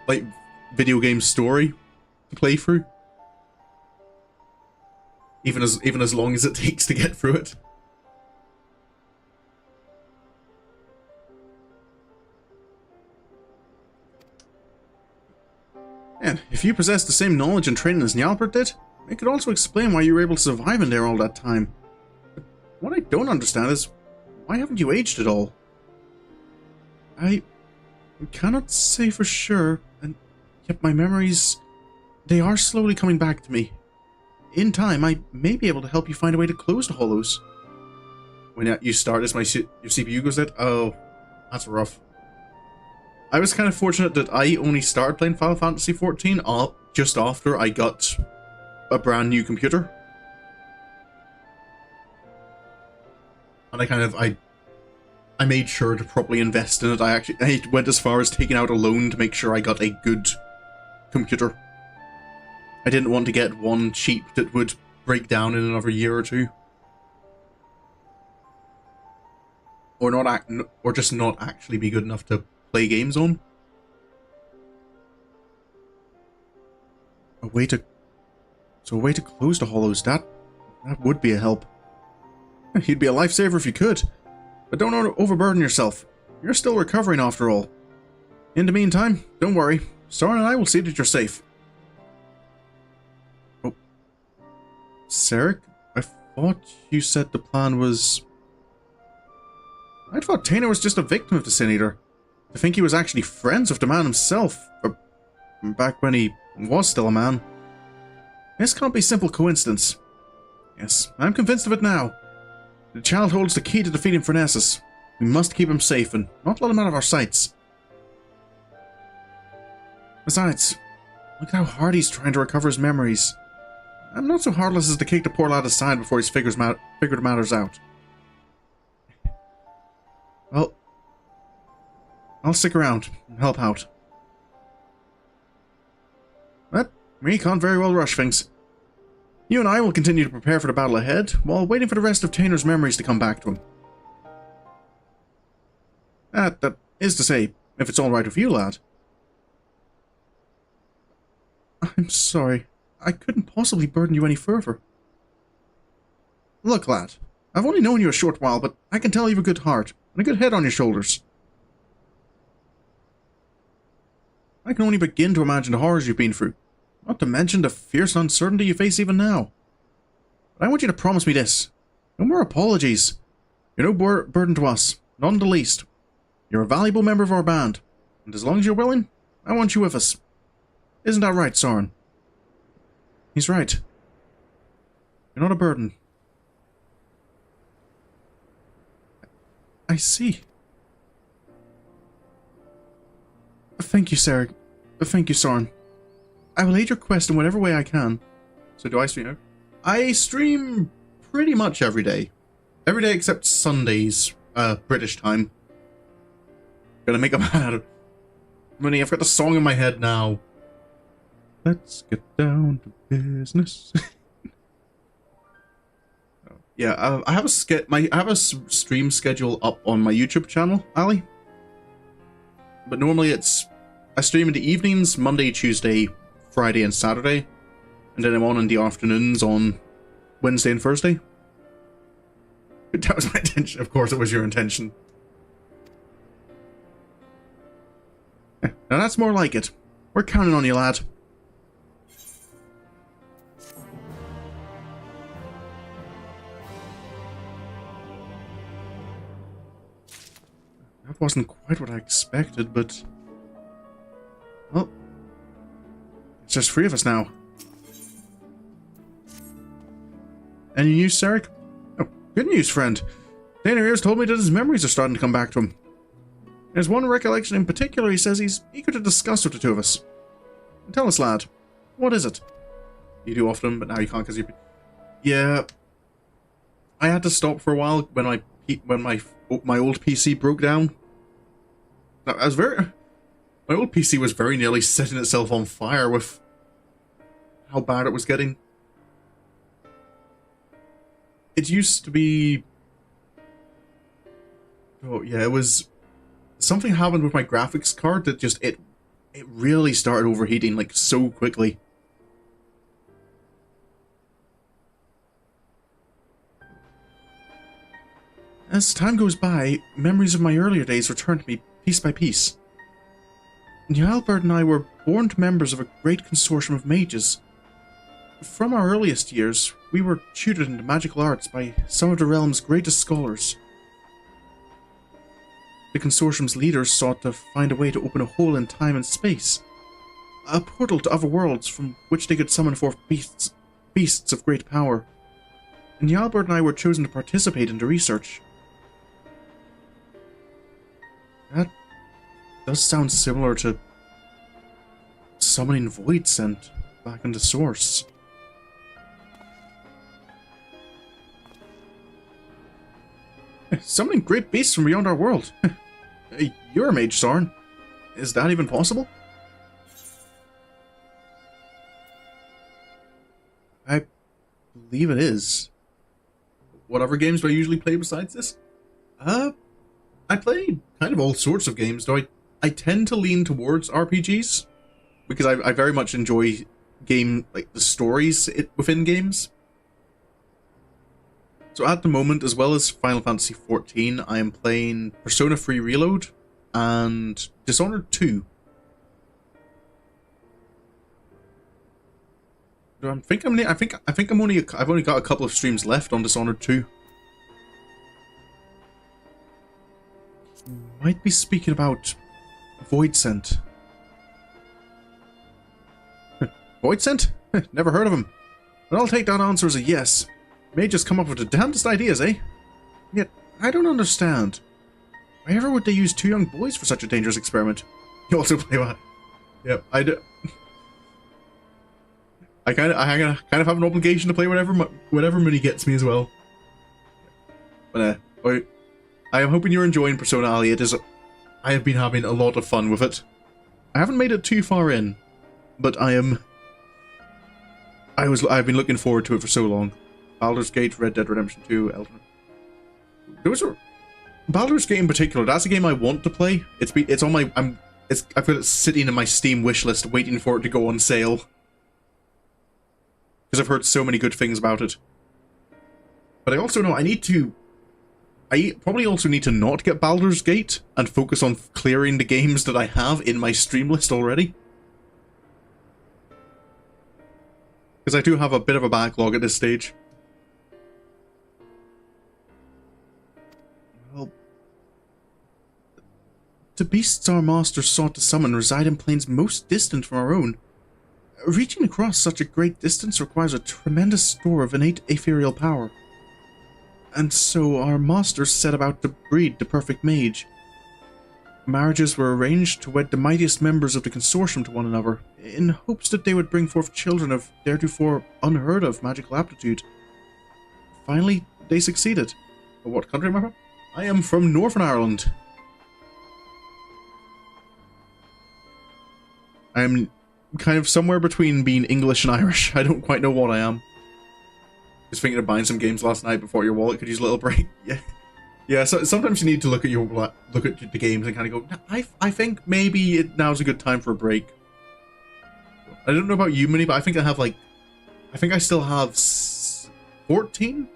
like, video game story to play through. Even as long as it takes to get through it. And if you possess the same knowledge and training as Njálbert did, it could also explain why you were able to survive in there all that time. But what I don't understand is, why haven't you aged at all? I cannot say for sure, and yet my memories, they are slowly coming back to me. In time, I may be able to help you find a way to close the hollows. When you start as your CPU goes dead? Oh, that's rough. I was kind of fortunate that I only started playing Final Fantasy XIV just after I got a brand new computer. And I made sure to properly invest in it. I went as far as taking out a loan to make sure I got a good computer. I didn't want to get one cheap that would break down in another year or two. Or just not actually be good enough to play games on. A way to close the hollows, that would be a help. You'd be a lifesaver if you could. But don't overburden yourself. You're still recovering after all. In the meantime, don't worry. Sorin and I will see that you're safe. Oh. Sarek, I thought you said the plan was... I thought Tainer was just a victim of the Sin Eater. To think he was actually friends with the man himself. Back when he was still a man. This can't be simple coincidence. Yes, I'm convinced of it now. The child holds the key to defeating Phronesis. We must keep him safe and not let him out of our sights. Besides, look how hard he's trying to recover his memories. I'm not so heartless as to kick the poor lad aside before he's figured matters out. Well, I'll stick around and help out. But we can't very well rush things. You and I will continue to prepare for the battle ahead, while waiting for the rest of Tainer's memories to come back to him. That is to say, if it's alright with you, lad. I'm sorry. I couldn't possibly burden you any further. Look, lad. I've only known you a short while, but I can tell you've a good heart, and a good head on your shoulders. I can only begin to imagine the horrors you've been through. Not to mention the fierce uncertainty you face even now. But I want you to promise me this. No more apologies. You're no burden to us, none in the least. You're a valuable member of our band, and as long as you're willing, I want you with us. Isn't that right, Sorin? He's right. You're not a burden. I see. Thank you, Sarek. Thank you, Sorin. I will aid your quest in whatever way I can. So do I stream? I stream pretty much every day. Every day except Sundays, British time. Gonna make a man out of... Money, I've got the song in my head now. Let's get down to business. Yeah, I have a stream schedule up on my YouTube channel, Ali. But normally I stream in the evenings, Monday, Tuesday, Friday and Saturday, and then I'm on in the afternoons on Wednesday and Thursday. That was my intention. Of course it was your intention. Now that's more like it. We're counting on you, lad. That wasn't quite what I expected, but... Well... It's just 3 of us now. Any news, Sarek? Oh, good news, friend. Dana here's told me that his memories are starting to come back to him. There's one recollection in particular he says he's eager to discuss with the 2 of us. Tell us, lad. What is it? You do often, but now you can't because you... Yeah... I had to stop for a while when my old PC broke down. My old PC was very nearly setting itself on fire with how bad it was getting. It used to be... Oh yeah, it was... Something happened with my graphics card that just... It really started overheating, like, so quickly. As time goes by, memories of my earlier days return to me piece by piece. Njaalbert and I were born members of a great consortium of mages. From our earliest years, we were tutored into magical arts by some of the realm's greatest scholars. The consortium's leaders sought to find a way to open a hole in time and space, a portal to other worlds from which they could summon forth beasts of great power. Njaalbert and I were chosen to participate in the research. That does sound similar to summoning Void Scent back into Source. Summoning great beasts from beyond our world. You're a mage, Sorin. Is that even possible? I believe it is. What other games do I usually play besides this? I play kind of all sorts of games, though I tend to lean towards RPGs, because I very much enjoy the stories within games. So at the moment, as well as Final Fantasy XIV, I am playing Persona 3 Reload and Dishonored 2. I've only got a couple of streams left on Dishonored 2. Might be speaking about Void Scent. Void Scent? Never heard of him. But I'll take that answer as a yes. May just come up with the damnedest ideas, eh? Yet, I don't understand. Why would they use 2 young boys for such a dangerous experiment? You also play what? Yep, I do. I kind of have an obligation to play whatever money gets me as well. But I am hoping you're enjoying Persona Ali. I have been having a lot of fun with it. I haven't made it too far in, but I've been looking forward to it for so long. Baldur's Gate, Red Dead Redemption 2, Elden Ring. Baldur's Gate in particular, that's a game I want to play. It's on my I've got it sitting in my Steam wishlist waiting for it to go on sale. Because I've heard so many good things about it. But I also know I probably also need to not get Baldur's Gate and focus on clearing the games that I have in my stream list already. Because I do have a bit of a backlog at this stage. Well, the beasts our master sought to summon reside in planes most distant from our own. Reaching across such a great distance requires a tremendous store of innate ethereal power. And so our masters set about to breed the perfect mage. Marriages were arranged to wed the mightiest members of the consortium to one another, in hopes that they would bring forth children of theretofore unheard of magical aptitude. Finally, they succeeded. What country am I from? I am from Northern Ireland. I am kind of somewhere between being English and Irish. I don't quite know what I am. Just thinking of buying some games last night before your wallet could use a little break. Yeah, yeah. So sometimes you need to look at the games and kind of go, I think maybe now's a good time for a break. I don't know about you, Minnie, but I think I still have 14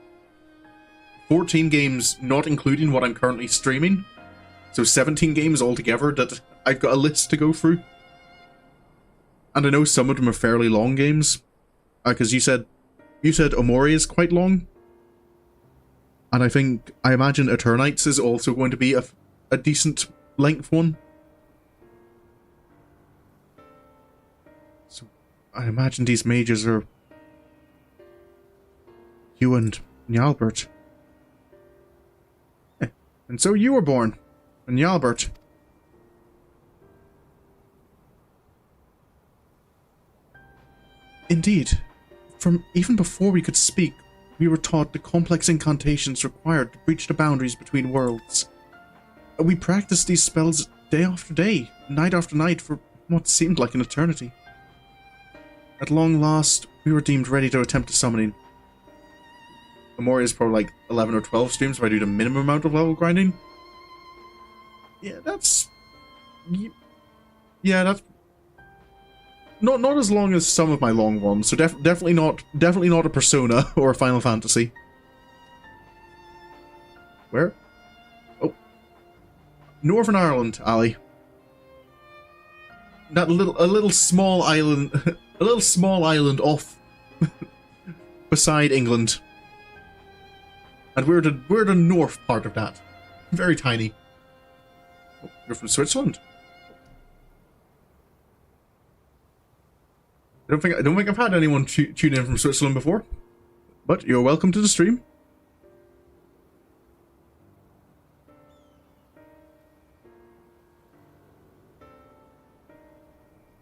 games, not including what I'm currently streaming. So 17 games altogether that I've got a list to go through. And I know some of them are fairly long games, because you said Omori is quite long, and I imagine Eternites is also going to be a a decent length one. So I imagine these mages are you and Njalbert. And so you were born, and Njalbert. Indeed. From even before we could speak, we were taught the complex incantations required to breach the boundaries between worlds. We practiced these spells day after day, night after night, for what seemed like an eternity. At long last, we were deemed ready to attempt a summoning. Amoria's probably like 11 or 12 streams if I do the minimum amount of level grinding. Yeah, that's... Yeah, that's... Not as long as some of my long ones, so definitely not a Persona or a Final Fantasy. Where? Oh. Northern Ireland, Ali. That a little small island a little small island off beside England. And we're the north part of that. Very tiny. Oh, you're from Switzerland. I don't think I've had anyone tune in from Switzerland before. But you're welcome to the stream.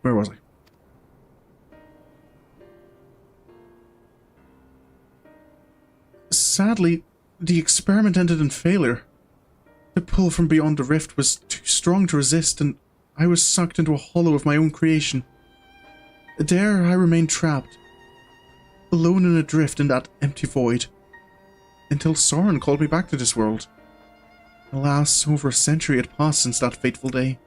Where was I? Sadly, the experiment ended in failure. The pull from beyond the rift was too strong to resist, and I was sucked into a hollow of my own creation. There I remained trapped, alone and adrift in that empty void, until Sorin called me back to this world. Alas, over a century had passed since that fateful day.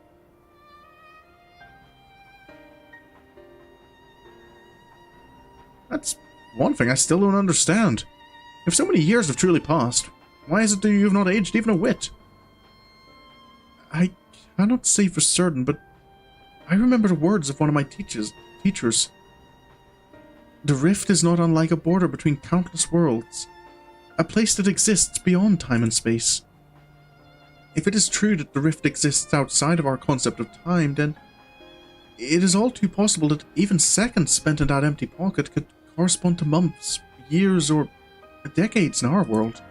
That's one thing I still don't understand. If so many years have truly passed, why is it that you have not aged even a whit? I cannot say for certain, but I remember the words of one of my teachers. The rift is not unlike a border between countless worlds, a place that exists beyond time and space. If it is true that the rift exists outside of our concept of time, then it is all too possible that even seconds spent in that empty pocket could correspond to months, years, or decades in our world.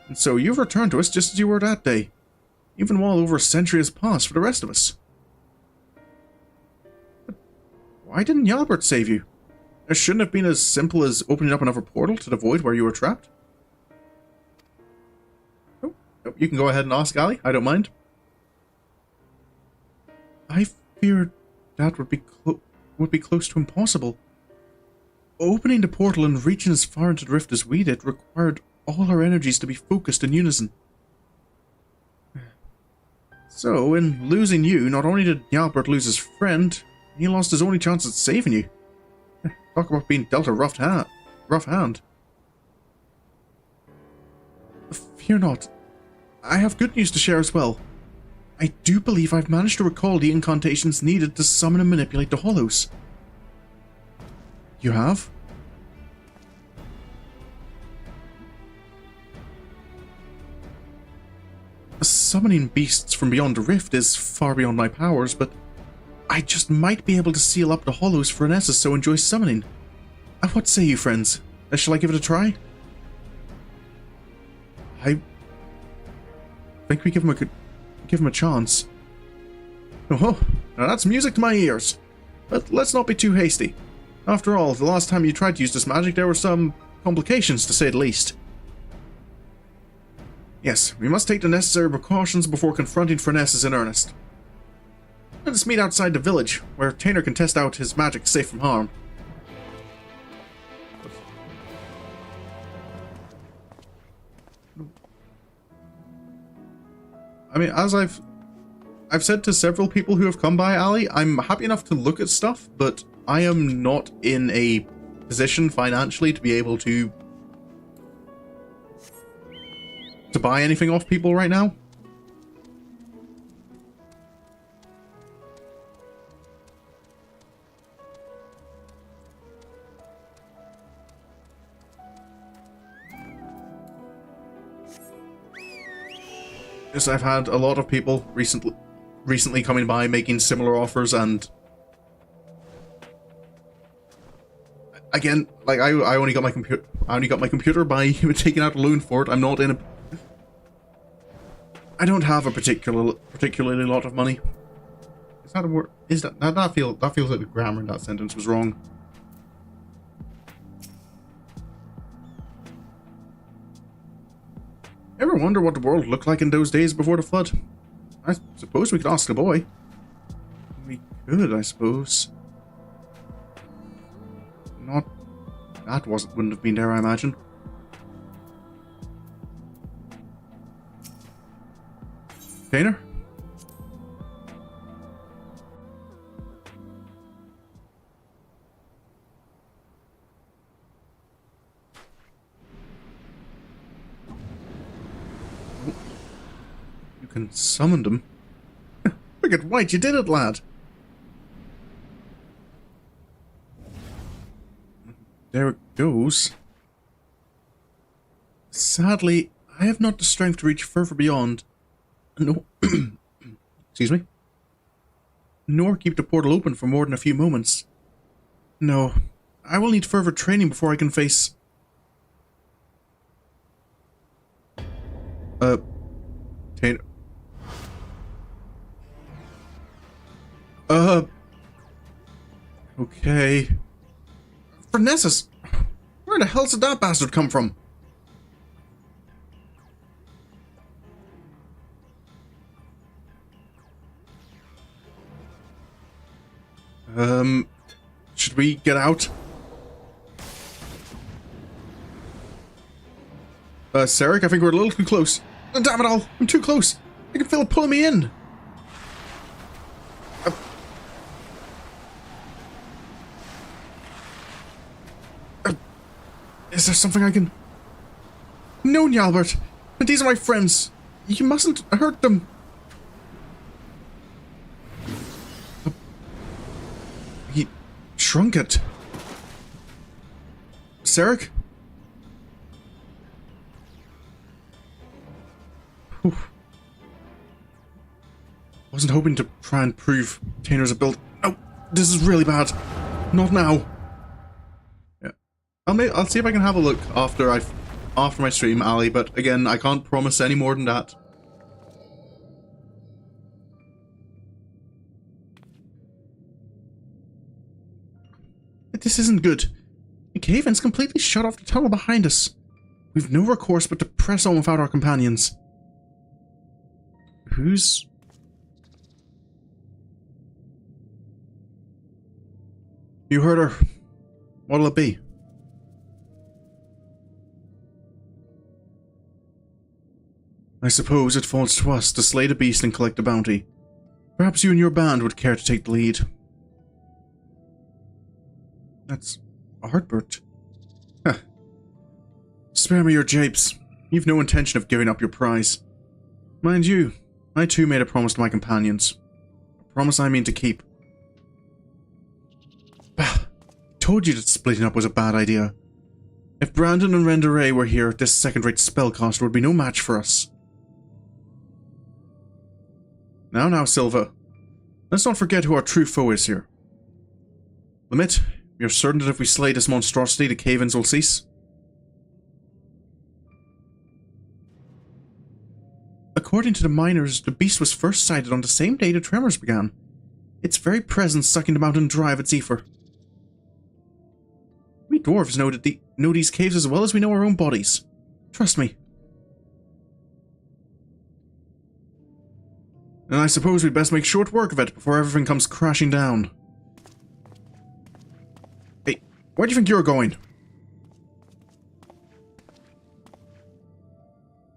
And so you've returned to us just as you were that day, even while over a century has passed for the rest of us. But why didn't Njalbert save you? It shouldn't have been as simple as opening up another portal to the void where you were trapped. Oh, you can go ahead and ask Ali, I don't mind. I feared that would be close to impossible. Opening the portal and reaching as far into the rift as we did required all our energies to be focused in unison. So, in losing you, not only did Njalbert lose his friend, he lost his only chance at saving you. Talk about being dealt a rough hand. Fear not. I have good news to share as well. I do believe I've managed to recall the incantations needed to summon and manipulate the hollows. You have? Summoning beasts from beyond the rift is far beyond my powers, but I just might be able to seal up the hollows for Nessa so enjoys summoning. What say you, friends? Shall I give it a try? I think we give him a chance. Oh, now that's music to my ears. But let's not be too hasty. After all, the last time you tried to use this magic, there were some complications, to say the least. Yes, we must take the necessary precautions before confronting Furnesses in earnest. Let us meet outside the village, where Tainer can test out his magic safe from harm. I mean, as I've said to several people who have come by, Ali, I'm happy enough to look at stuff, but I am not in a position financially to be able to buy anything off people right now. Yes, I've had a lot of people recently coming by making similar offers, and again, like I only got my computer by taking out a loan for it. I'm not in a. I don't have a particularly lot of money. Is that a word? Is that feels like the grammar in that sentence was wrong. Ever wonder what the world looked like in those days before the flood? I suppose we could ask the boy. We could, I suppose. Not... That wouldn't have been there, I imagine. Container? You can summon them. Look at White, you did it, lad! There it goes. Sadly, I have not the strength to reach further beyond. No. Excuse me. Nor keep the portal open for more than a few moments. No. I will need further training before I can face... Tainer... Okay... Vernessus! Where the hell did that bastard come from? Should we get out? Sarek, I think we're a little too close. Damn it all! I'm too close! I can feel it pulling me in! Is there something I can... No, Njálbert! These are my friends! You mustn't hurt them! He shrunk it. Sarek? Whew. Wasn't hoping to try and prove Tainer's ability. No! This is really bad! Not now! I'll see if I can have a look after my stream, Ali, but again, I can't promise any more than that. This isn't good. The cave-in's completely shut off the tunnel behind us. We've no recourse but to press on without our companions. Who's... You heard her. What'll it be? I suppose it falls to us to slay the beast and collect the bounty. Perhaps you and your band would care to take the lead. That's Artbert. Huh. Spare me your japes. You've no intention of giving up your prize. Mind you, I too made a promise to my companions. A promise I mean to keep. Bah! Told you that splitting up was a bad idea. If Brandon and Renderay were here, this second-rate spellcaster would be no match for us. Now, Silva. Let's not forget who our true foe is here. Limit, you're certain that if we slay this monstrosity, the cave-ins will cease? According to the miners, the beast was first sighted on the same day the tremors began. Its very presence sucking the mountain dry of its ether. We dwarves know these caves as well as we know our own bodies. Trust me. And I suppose we'd best make short work of it before everything comes crashing down. Hey, where do you think you're going?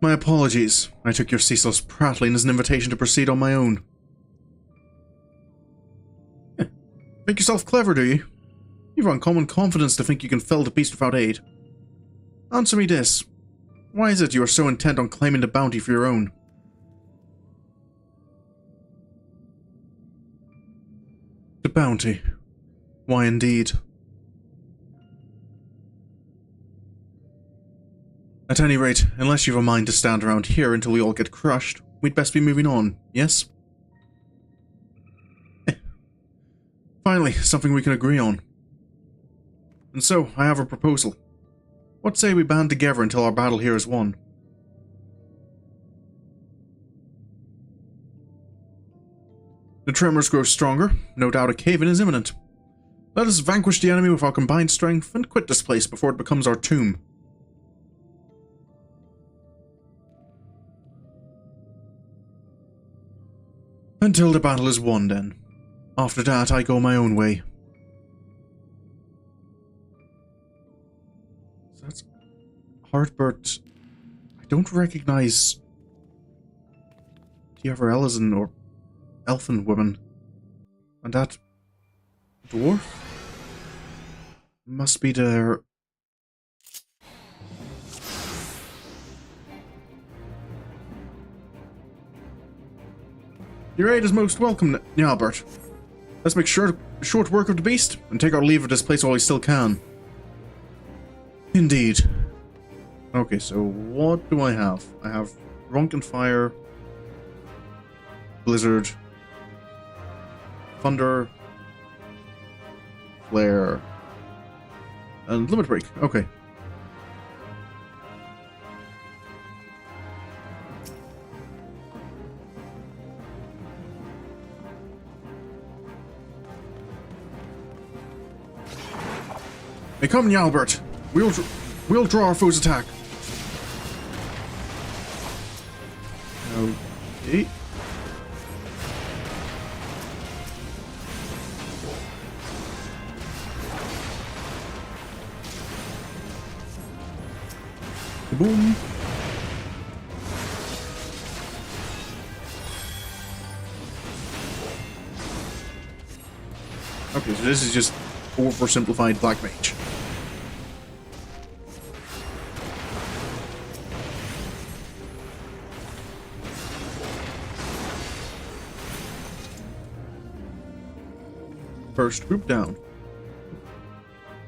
My apologies. I took your ceaseless prattling as an invitation to proceed on my own. Make yourself clever, do you? You've uncommon confidence to think you can fell the beast without aid. Answer me this. Why is it you are so intent on claiming the bounty for your own? The bounty. Why indeed? At any rate, unless you've a mind to stand around here until we all get crushed, we'd best be moving on, yes? Finally, something we can agree on. And so, I have a proposal. What say we band together until our battle here is won? The tremors grow stronger. No doubt a cave-in is imminent. Let us vanquish the enemy with our combined strength and quit this place before it becomes our tomb. Until the battle is won, then. After that, I go my own way. So that's Heartbert. I don't recognize the other Elizan or elfin woman. And that dwarf must be their... Your aid is most welcome, Albert. Let's make short work of the beast, and take our leave of this place while we still can. Indeed. Okay, so what do I have? I have Drunken Fire, Blizzard, Thunder, Flare, and Limit Break. Okay. Hey, come, Albert. We'll draw our foe's attack. Okay. Boom. Okay, so this is just oversimplified Black Mage. First group down.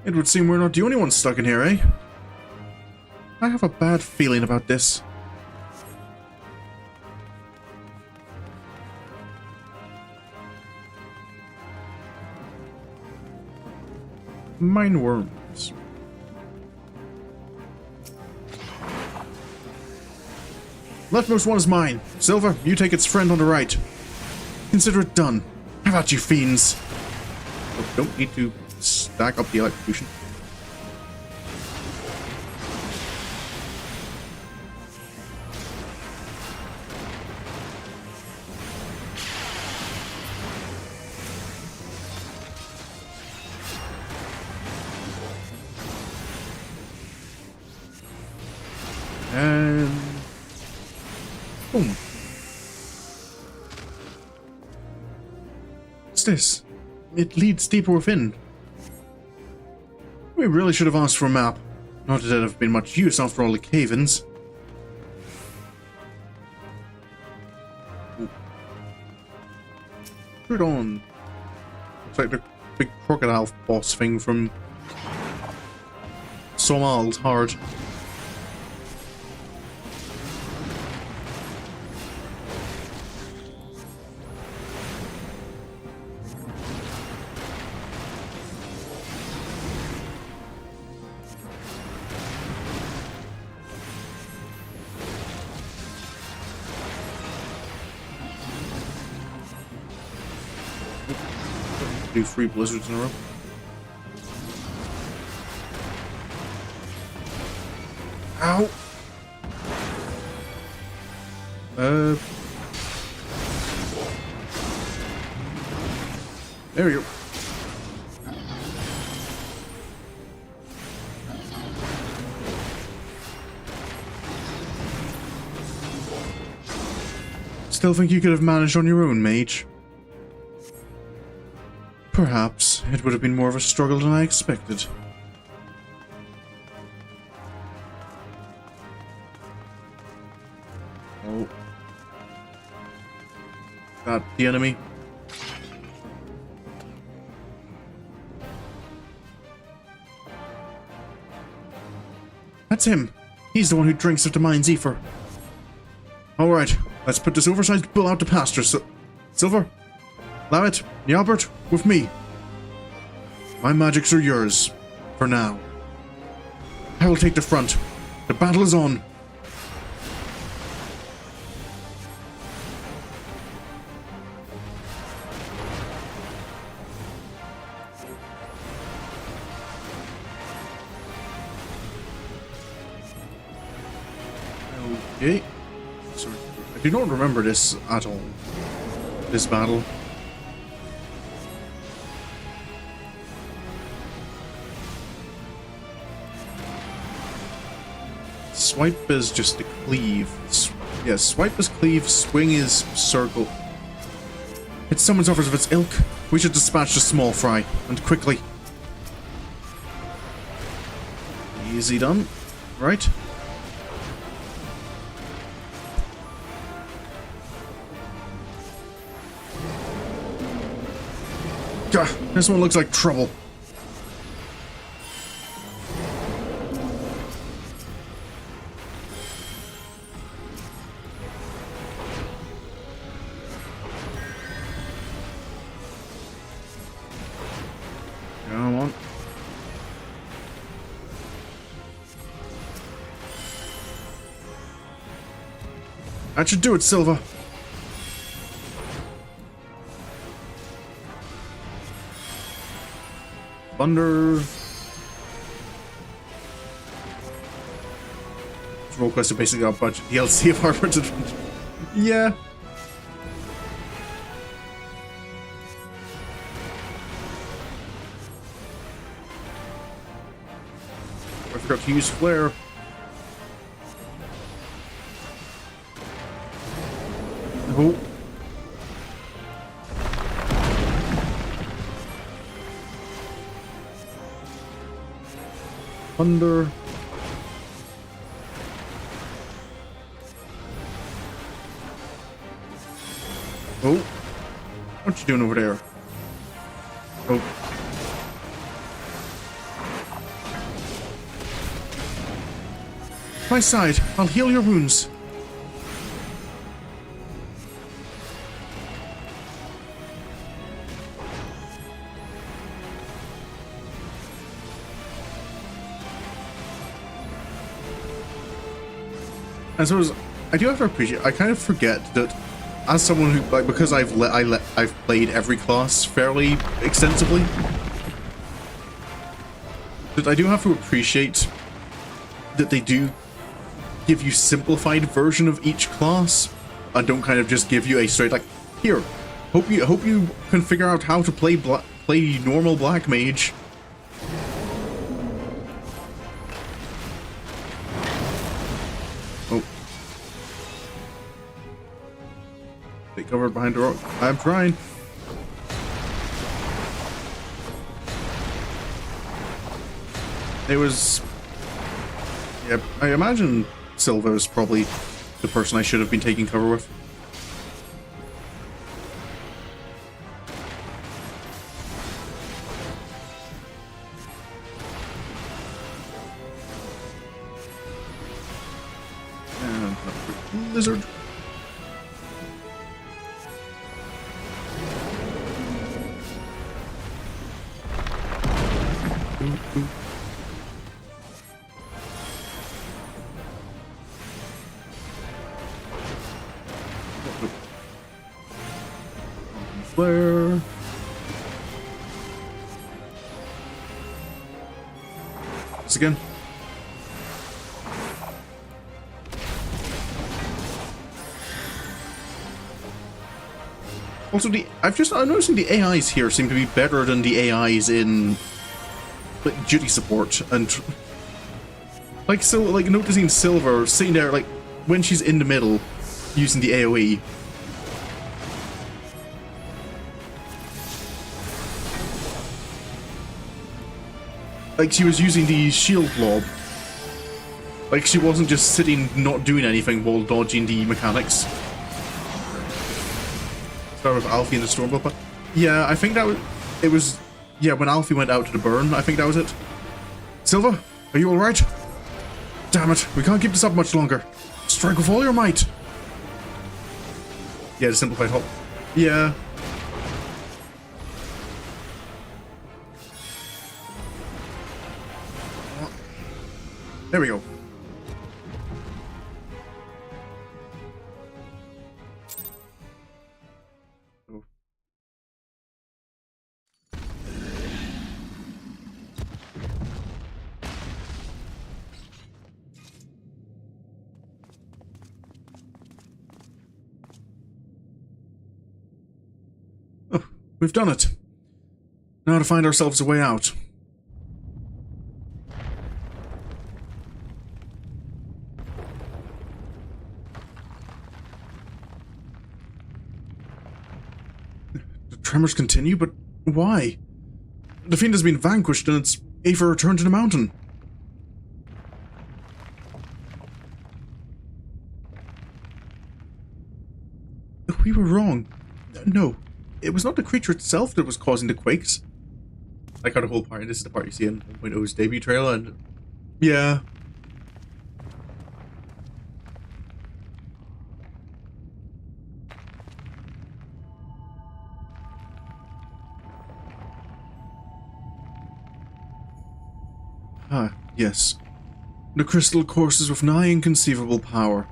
It would seem we're not the only ones stuck in here, eh? I have a bad feeling about this. Mine worms. Leftmost one is mine. Silver, you take its friend on the right. Consider it done. How about you fiends? Oh, don't need to stack up the electrocution. And boom. What's this? It leads deeper within. We really should have asked for a map. Not that it'd have been much use after all the cave-ins. Put on. Looks like the big crocodile boss thing from Somal's Hard. Do 3 blizzards in a row. Ow! There we go. Still think you could have managed on your own, mage? Perhaps. It would have been more of a struggle than I expected. Oh. That the enemy? That's him! He's the one who drinks of the mind's ether. Alright, Let's put this oversized bull out to pasture. Silver, Lamet, Albert, with me. My magics are yours, for now. I will take the front. The battle is on. Okay. So, I do not remember this at all. This battle. Swipe is just a cleave. Yeah, swipe is cleave, swing is circle. It summons offers of its ilk. We should dispatch the small fry, and quickly. Easy done. Right. Gah, this one looks like trouble. Come on. That should do it, Silva. Thunder. This role quest is basically our budget DLC of Harvard's Adventure. Yeah. I forgot to use flare. Oh. Thunder. Oh. What you doing over there? Oh. My side. I'll heal your wounds. And so I do have to appreciate. I kind of forget that, as someone who, like, because I've played every class fairly extensively, that I do have to appreciate that they do give you simplified version of each class, and don't kind of just give you a straight like, here, hope you can figure out how to play normal black mage. Oh. Stay covered behind the rock. I'm trying. It was... Yeah, I imagine Silva is probably the person I should have been taking cover with. And lizard. Flare. This again. Also, I'm noticing the AIs here seem to be better than the AIs in like duty support, and like noticing Silver sitting there like when she's in the middle using the AoE. Like, she was using the shield blob. Like, she wasn't just sitting not doing anything while dodging the mechanics. Start with Alfie and the Stormblood, but yeah, I think that was yeah, when Alfie went out to the burn, I think that was it. Silva, are you alright? Damn it, we can't keep this up much longer. Strike with all your might. Yeah, the simplified hull. Yeah. There we go. Oh, we've done it. Now to find ourselves a way out. The tremors continue, but why? The fiend has been vanquished and its Aether returned to the mountain. We were wrong. No, it was not the creature itself that was causing the quakes. I got a whole part. This is the part you see in 1.0's debut trailer, and yeah. Ah, yes. The crystal courses with nigh inconceivable power.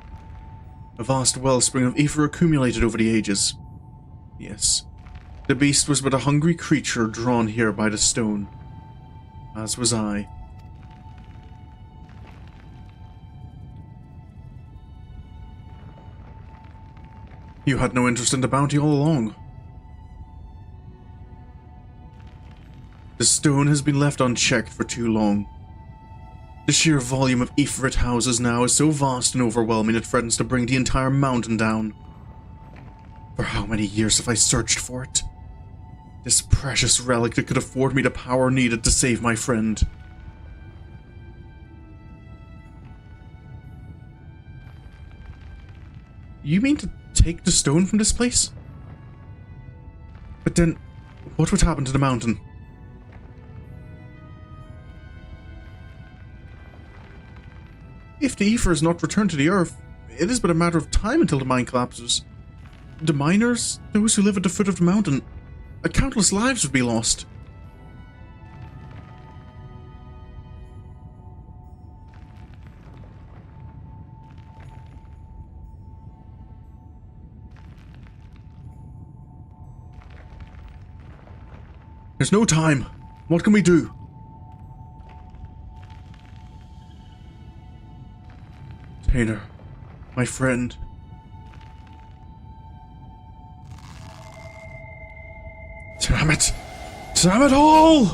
A vast wellspring of ether accumulated over the ages. Yes. The beast was but a hungry creature drawn here by the stone. As was I. You had no interest in the bounty all along. The stone has been left unchecked for too long. The sheer volume of ether it houses now is so vast and overwhelming it threatens to bring the entire mountain down. For how many years have I searched for it? This precious relic that could afford me the power needed to save my friend. You mean to take the stone from this place? But then, what would happen to the mountain? If the ether is not returned to the earth, it is but a matter of time until the mine collapses. The miners, those who live at the foot of the mountain, countless lives would be lost. There's no time. What can we do? Taylor, my friend. Damn it! Damn it all!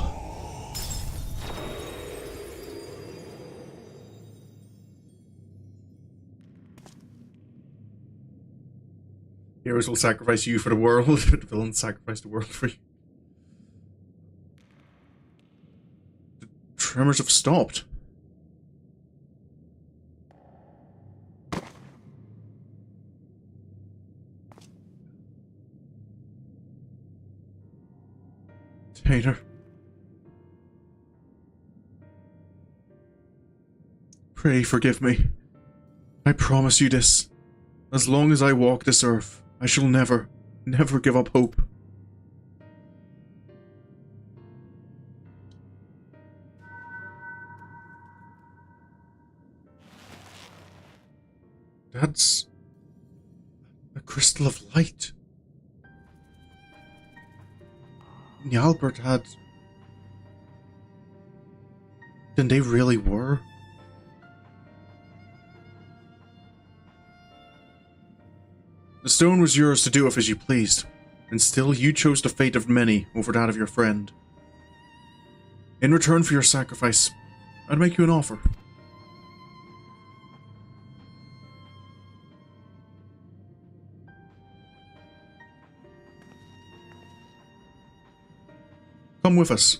Heroes will sacrifice you for the world, but villains sacrifice the world for you. The tremors have stopped. Taylor. Pray forgive me. I promise you this. As long as I walk this earth, I shall never, never give up hope. That's a crystal of light. Albert had... Then they really were? The stone was yours to do with as you pleased, and still you chose the fate of many over that of your friend. In return for your sacrifice, I'd make you an offer. Come with us,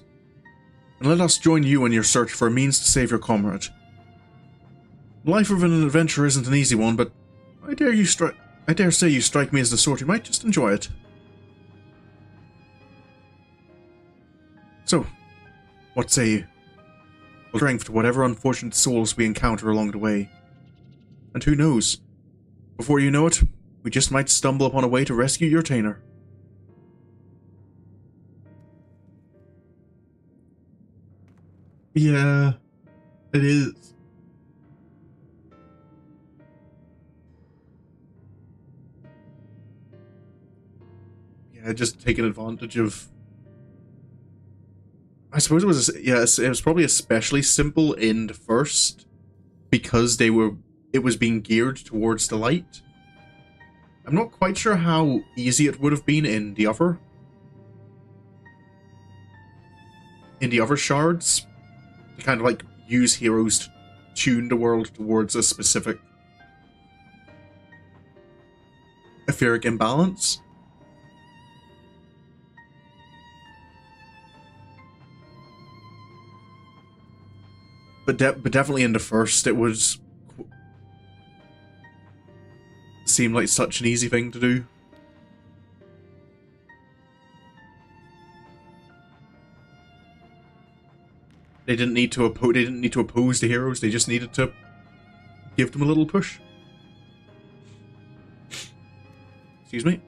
and let us join you in your search for a means to save your comrade. The life of an adventurer isn't an easy one, but I dare say you strike me as the sort who might just enjoy it. So, what say you? We'll strength to whatever unfortunate souls we encounter along the way. And who knows? Before you know it, We just might stumble upon a way to rescue your Tainer. Yeah, it is. Yeah, just taking advantage of... I suppose it was, it was probably especially simple in the first, because it was being geared towards the light. I'm not quite sure how easy it would have been in the other shards, to kind of like use heroes to tune the world towards a specific etheric imbalance. But definitely in the first, it would seem like such an easy thing to do. They didn't need to oppose the heroes. They just needed to give them a little push. Excuse me.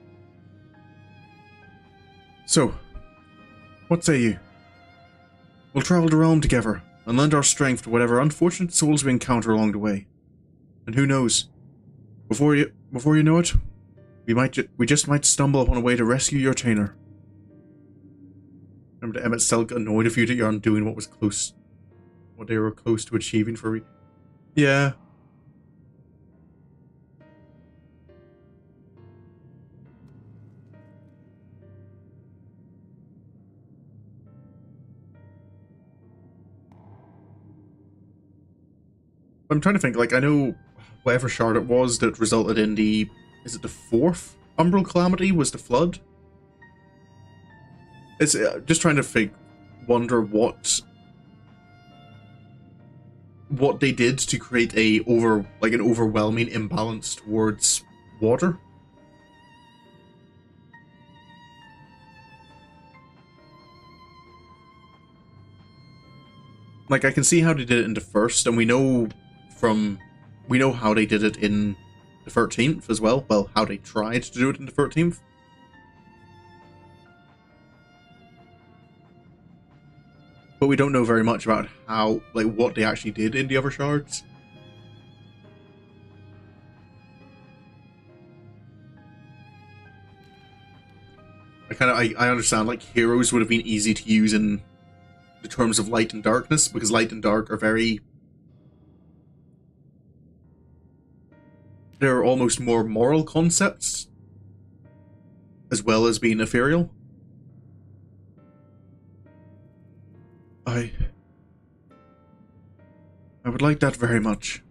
So, what say you? We'll travel the realm together and lend our strength to whatever unfortunate souls we encounter along the way. And who knows? Before you know it, we just might stumble upon a way to rescue your Tainer. Remember, Emmett still got annoyed with you that you're undoing what they were close to achieving for Yeah. I'm trying to think, like, I know whatever shard it was that resulted in the... Is it the 4th Umbral Calamity was the Flood? It's just trying to wonder what they did to create an overwhelming imbalance towards water. Like, I can see how they did it in the first, and we know how they did it in the 13th as well. Well, how they tried to do it in the 13th. But we don't know very much about what they actually did in the other shards. I understand, like, heroes would have been easy to use in the terms of light and darkness, because light and dark are they're almost more moral concepts, as well as being ethereal. I would like that very much.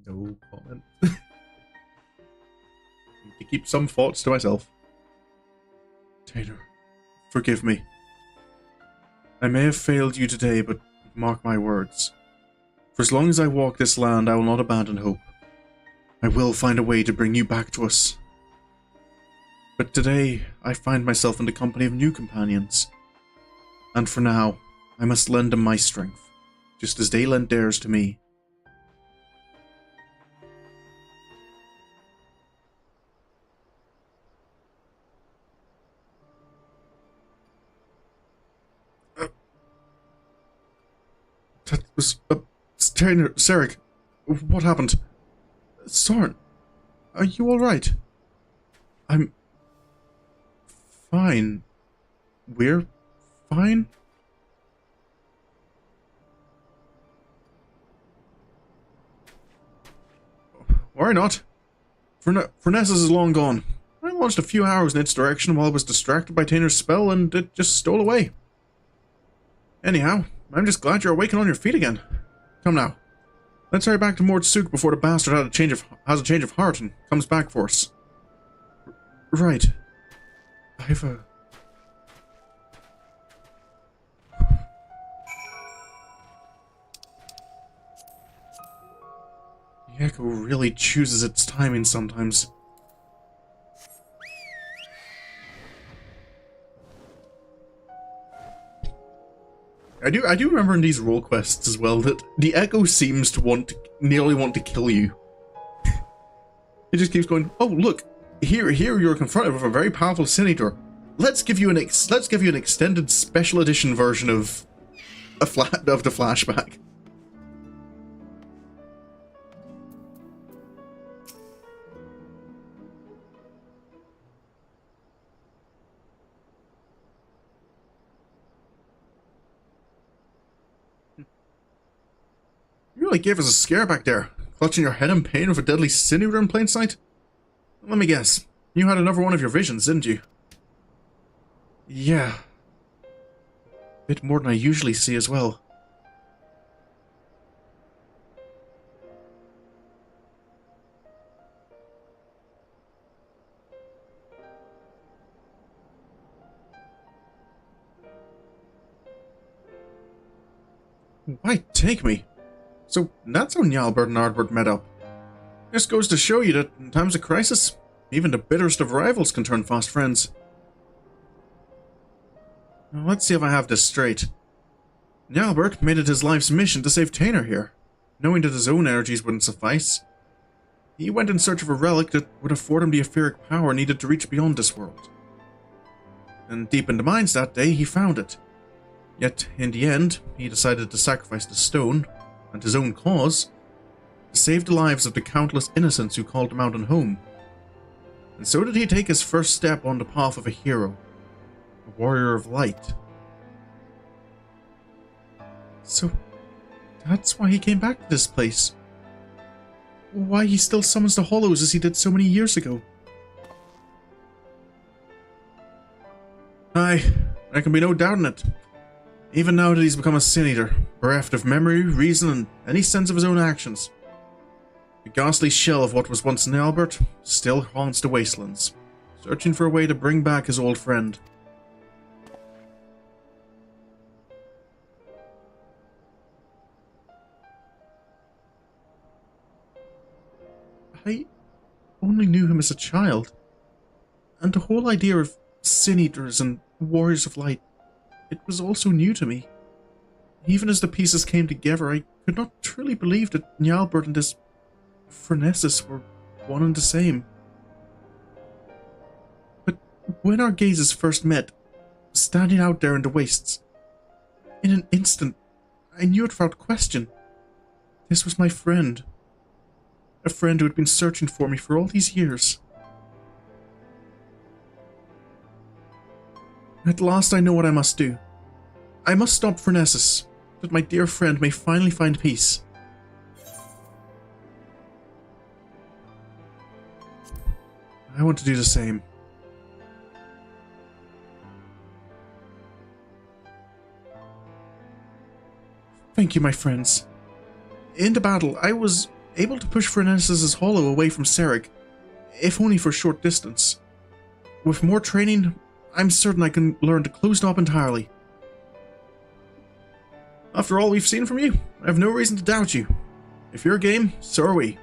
No comment. Need to keep some thoughts to myself. Tainer, forgive me. I may have failed you today, but mark my words. For as long as I walk this land, I will not abandon hope. I will find a way to bring you back to us. But today, I find myself in the company of new companions. And for now, I must lend them my strength, just as they lent theirs to me. That was... Tainer, Sarek, what happened? Sorin, are you alright? I'm... fine. We're fine? Worry not. Furnessus is long gone. I launched a few arrows in its direction while I was distracted by Tainer's spell, and it just stole away. Anyhow, I'm just glad you're awake and on your feet again. Come now. Let's hurry back to Mord Sook before the bastard has a change of heart and comes back for us. Right. I've The Echo really chooses its timing sometimes. I do remember in these role quests as well that the Echo seems to nearly want to kill you. He just keeps going, oh look, here you're confronted with a very powerful Sin-Eater. Let's give you an extended special edition version of the flashback. You really gave us a scare back there, clutching your head in pain with a deadly Sin-Eater in plain sight. Let me guess, you had another one of your visions, didn't you? Yeah. Bit more than I usually see as well. Why take me? So that's how Njálbert and Ardbert met up. This goes to show you that in times of crisis, even the bitterest of rivals can turn fast friends. Now, let's see if I have this straight. Njálbert made it his life's mission to save Tainor here, knowing that his own energies wouldn't suffice. He went in search of a relic that would afford him the etheric power needed to reach beyond this world. And deep in the mines that day, he found it. Yet, in the end, he decided to sacrifice the stone, and his own cause, to save the lives of the countless innocents who called the mountain home. And so did he take his first step on the path of a hero, a warrior of light. So, that's why he came back to this place. Why he still summons the Hollows as he did so many years ago. Aye, there can be no doubt in it. Even now that he's become a Sin-Eater, bereft of memory, reason, and any sense of his own actions. The ghastly shell of what was once Njálbert still haunts the wastelands, searching for a way to bring back his old friend. I only knew him as a child, and the whole idea of Sin-Eaters and Warriors of Light, it was also new to me. Even as the pieces came together, I could not truly believe that Njálbert and this Phronesis were one and the same. But when our gazes first met, standing out there in the wastes, in an instant, I knew it without question. This was my friend. A friend who had been searching for me for all these years. At last I know what I must do. I must stop Phronesis, that my dear friend may finally find peace. I want to do the same. Thank you, my friends. In the battle, I was able to push Phronesis' hollow away from Sereg, if only for a short distance. With more training, I'm certain I can learn to close it up entirely. After all we've seen from you, I have no reason to doubt you. If you're game, so are we.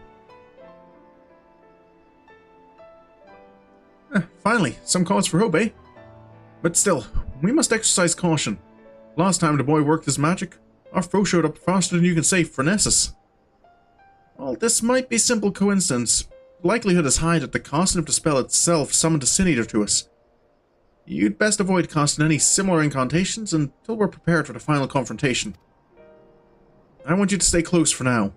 Finally, some cause for hope, eh? But still, we must exercise caution. Last time the boy worked his magic, our foe showed up faster than you can say Phronesis. While this might be simple coincidence, the likelihood is high that the casting of the spell itself summoned a Sin-Eater to us. You'd best avoid casting any similar incantations until we're prepared for the final confrontation. I want you to stay close for now.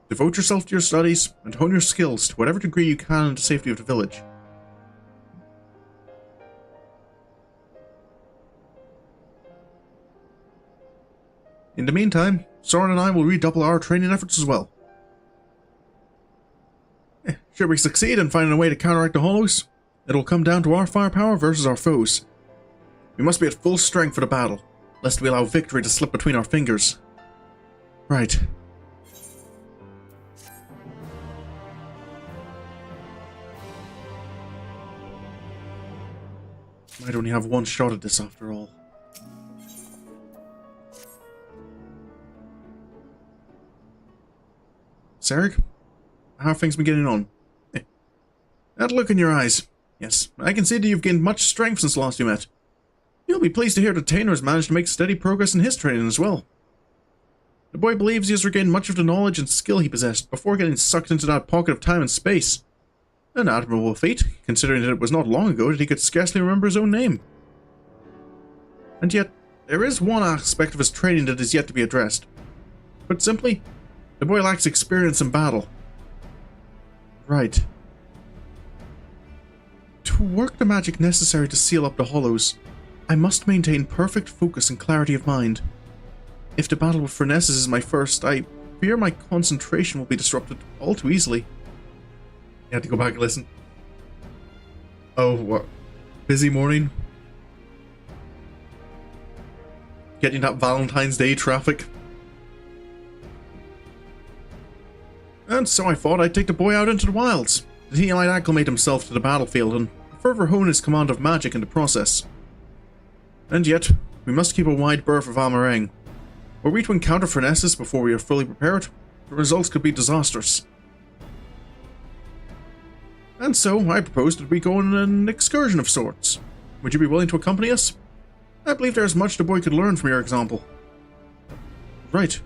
Devote yourself to your studies, and hone your skills to whatever degree you can in the safety of the village. In the meantime, Sorin and I will redouble our training efforts as well. Should we succeed in finding a way to counteract the Hollows, it'll come down to our firepower versus our foes. We must be at full strength for the battle, lest we allow victory to slip between our fingers. Right. Might only have one shot at this after all. Sereg? How have things been getting on? That look in your eyes. Yes, I can see that you've gained much strength since last we met. You'll be pleased to hear that Tainer has managed to make steady progress in his training as well. The boy believes he has regained much of the knowledge and skill he possessed before getting sucked into that pocket of time and space. An admirable feat, considering that it was not long ago that he could scarcely remember his own name. And yet, there is one aspect of his training that is yet to be addressed. Put simply, the boy lacks experience in battle. Right. To work the magic necessary to seal up the hollows, I must maintain perfect focus and clarity of mind. If the battle with Furnesses is my first, I fear my concentration will be disrupted all too easily. You have to go back and listen. Oh, what? Busy morning? Getting that Valentine's Day traffic? And so I thought I'd take the boy out into the wilds, that he might acclimate himself to the battlefield and further hone his command of magic in the process. And yet, we must keep a wide berth of Amarang. Were we to encounter Furnesses before we are fully prepared, the results could be disastrous. And so, I proposed that we go on an excursion of sorts. Would you be willing to accompany us? I believe there is much the boy could learn from your example. Right.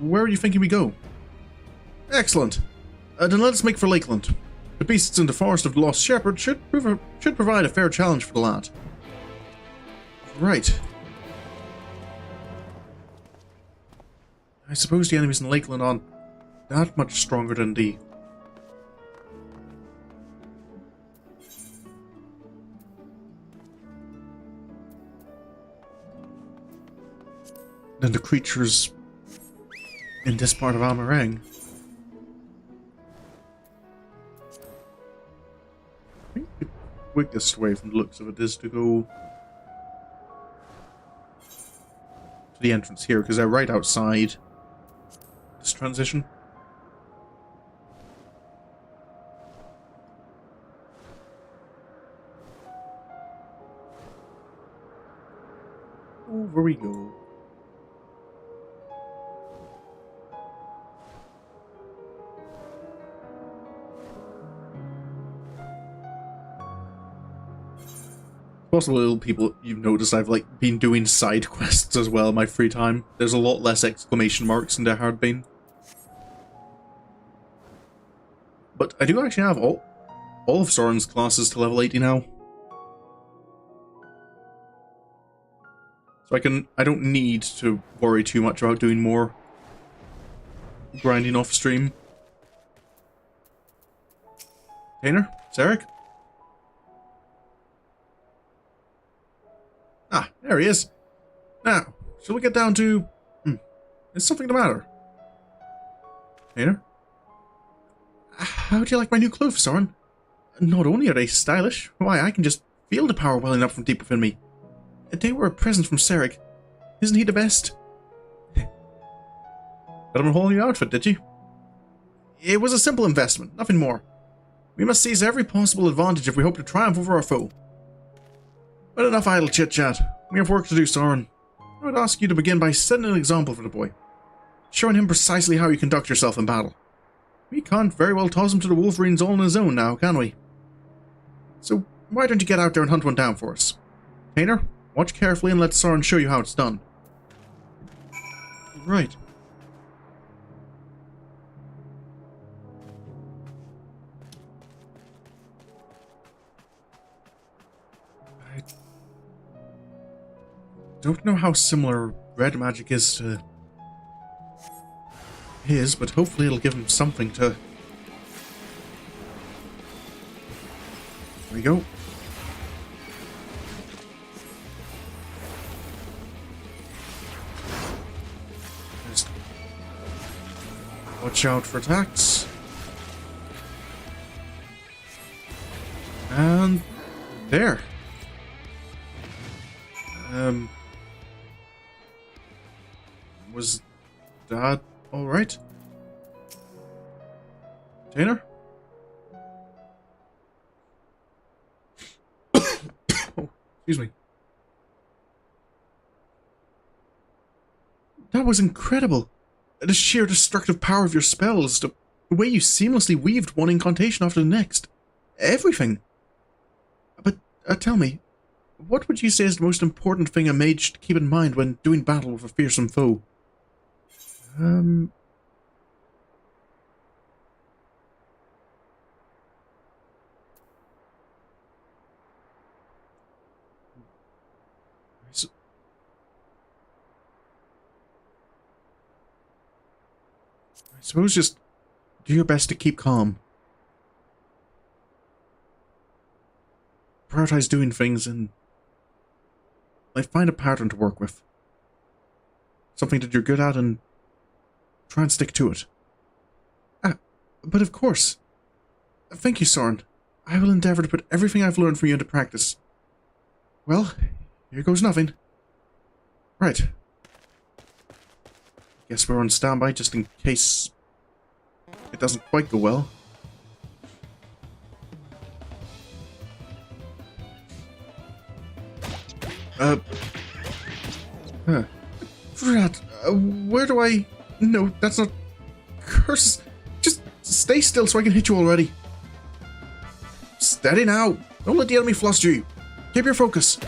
Where are you thinking we go? Excellent. Then let us make for Lakeland. The beasts in the forest of the Lost Shepherd should provide a fair challenge for the lad. Right. I suppose the enemies in Lakeland aren't that much stronger than the... creatures in this part of Amarang. I think the quickest way from the looks of it is to go to the entrance here, because they're right outside this transition. Over we go. Possible little people, you've noticed I've been doing side quests as well in my free time. There's a lot less exclamation marks than there had been. But I do actually have all of Sorin's classes to level 80 now. So I don't need to worry too much about doing more grinding off stream. Tainer? Zarek? Ah, there he is. Now, shall we get down to... Is something the matter? Tainer? How do you like my new clothes, Sorin? Not only are they stylish, why, I can just feel the power welling up from deep within me. They were a present from Sarek. Isn't he the best? Got him a whole new outfit, did you? It was a simple investment, nothing more. We must seize every possible advantage if we hope to triumph over our foe. But enough idle chit-chat. We have work to do, Sorin. I would ask you to begin by setting an example for the boy, showing him precisely how you conduct yourself in battle. We can't very well toss him to the Wolverines all on his own now, can we? So why don't you get out there and hunt one down for us? Tainer, watch carefully and let Sorin show you how it's done. Right. I don't know how similar red magic is to his, but hopefully it'll give him something to... There we go. Just watch out for attacks. And there. Was that alright? Tainer? Oh, excuse me. That was incredible. The sheer destructive power of your spells, the way you seamlessly weaved one incantation after the next. Everything. But tell me, what would you say is the most important thing a mage should keep in mind when doing battle with a fearsome foe? I suppose just do your best to keep calm. Prioritize doing things and find a pattern to work with. Something that you're good at and try and stick to it. But of course. Thank you, Sorin. I will endeavour to put everything I've learned from you into practice. Well, here goes nothing. Right. Guess we're on standby just in case it doesn't quite go well. Drat, where do I... No, that's not... Curse! Just stay still so I can hit you already. Steady now! Don't let the enemy fluster you. Keep your focus.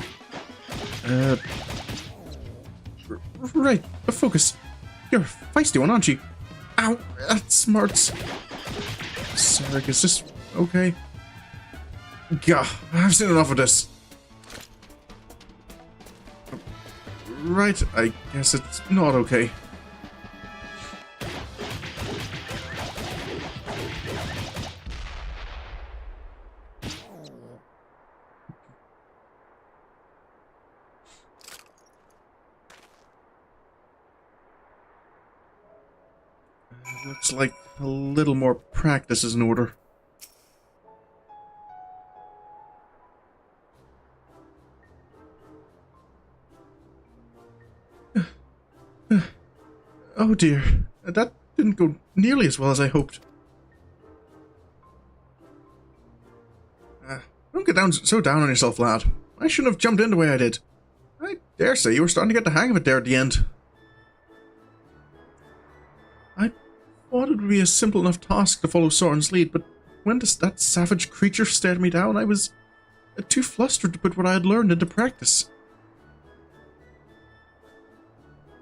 Right, focus. You're a feisty one, aren't you? Ow, that smarts. Sarek, is this okay? Gah, I've seen enough of this. Right, I guess it's not okay. Looks like a little more practice is in order. Oh dear, that didn't go nearly as well as I hoped. Don't get so down on yourself, lad. I shouldn't have jumped in the way I did. I dare say you were starting to get the hang of it there at the end. I thought it would be a simple enough task to follow Sorin's lead, but when that savage creature stared me down, I was too flustered to put what I had learned into practice.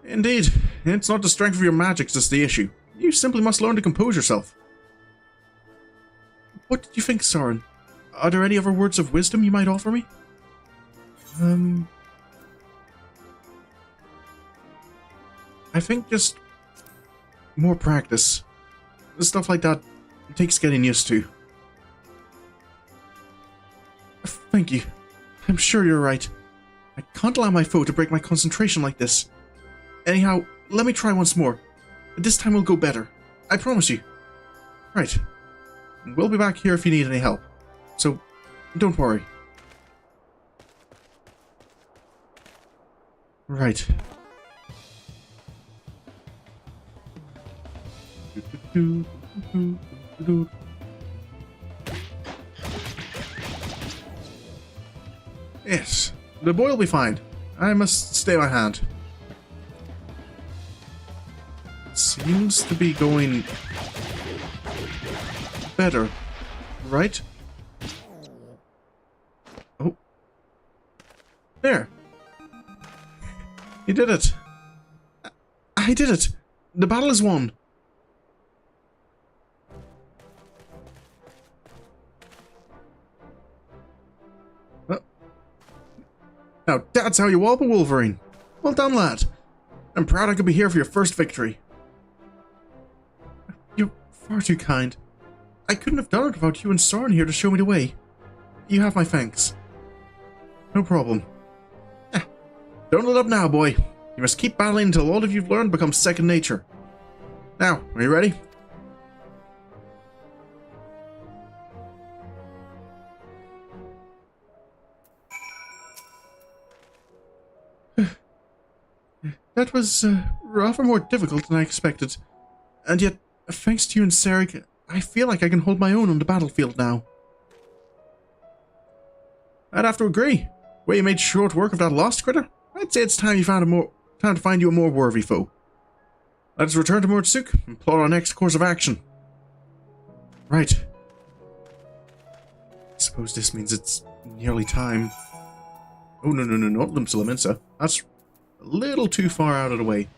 Indeed, it's not the strength of your magics that's the issue. You simply must learn to compose yourself. What did you think, Sorin? Are there any other words of wisdom you might offer me? I think just more practice. Stuff like that takes getting used to. Thank you. I'm sure you're right. I can't allow my foe to break my concentration like this. Anyhow, let me try once more. This time will go better. I promise you. Right. We'll be back here if you need any help. So, don't worry. Right. Yes, the boy will be fine. I must stay my hand. Seems to be going better, right? Oh. There. You did it. I did it. The battle is won. Now that's how you wallop a Wolverine. Well done, lad. I'm proud I could be here for your first victory. You're far too kind. I couldn't have done it without you and Sorin here to show me the way. You have my thanks. No problem. Don't let up now, boy. You must keep battling until all that you've learned becomes second nature. Now, are you ready? That was rather more difficult than I expected. And yet, thanks to you and Sarek, I feel like I can hold my own on the battlefield now. I'd have to agree. The way you made short work of that lost critter, I'd say it's time to find you a more worthy foe. Let us return to Murtsuk and plot our next course of action. Right. I suppose this means it's nearly time. Oh, no, no, no, not Limsa. That's a little too far out of the way.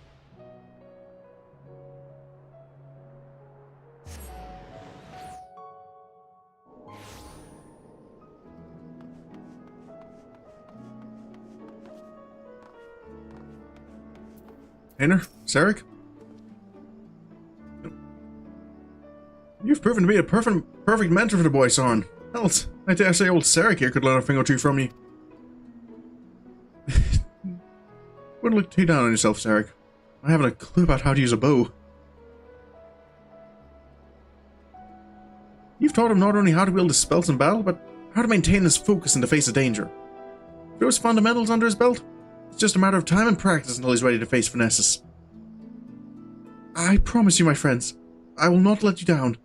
Tainer? Sarek? You've proven to be a perfect mentor for the boy, Sorin. Else, I dare say old Sarek here could learn a thing or two from you. Wouldn't look too down on yourself, Sarek. I haven't a clue about how to use a bow. You've taught him not only how to wield his spells in battle, but how to maintain his focus in the face of danger. With those fundamentals under his belt, it's just a matter of time and practice until he's ready to face Finessus. I promise you, my friends, I will not let you down.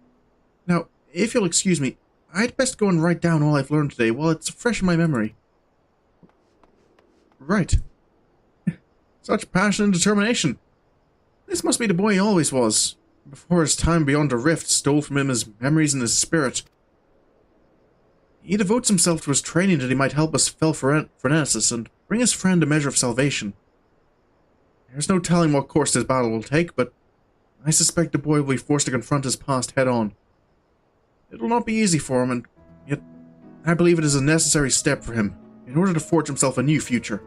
Now, if you'll excuse me, I'd best go and write down all I've learned today while it's fresh in my memory. Right. Such passion and determination. This must be the boy he always was, before his time beyond the rift stole from him his memories and his spirit. He devotes himself to his training that he might help us fell Finessus and bring his friend a measure of salvation. There's no telling what course this battle will take, but I suspect the boy will be forced to confront his past head-on. It will not be easy for him, and yet I believe it is a necessary step for him in order to forge himself a new future.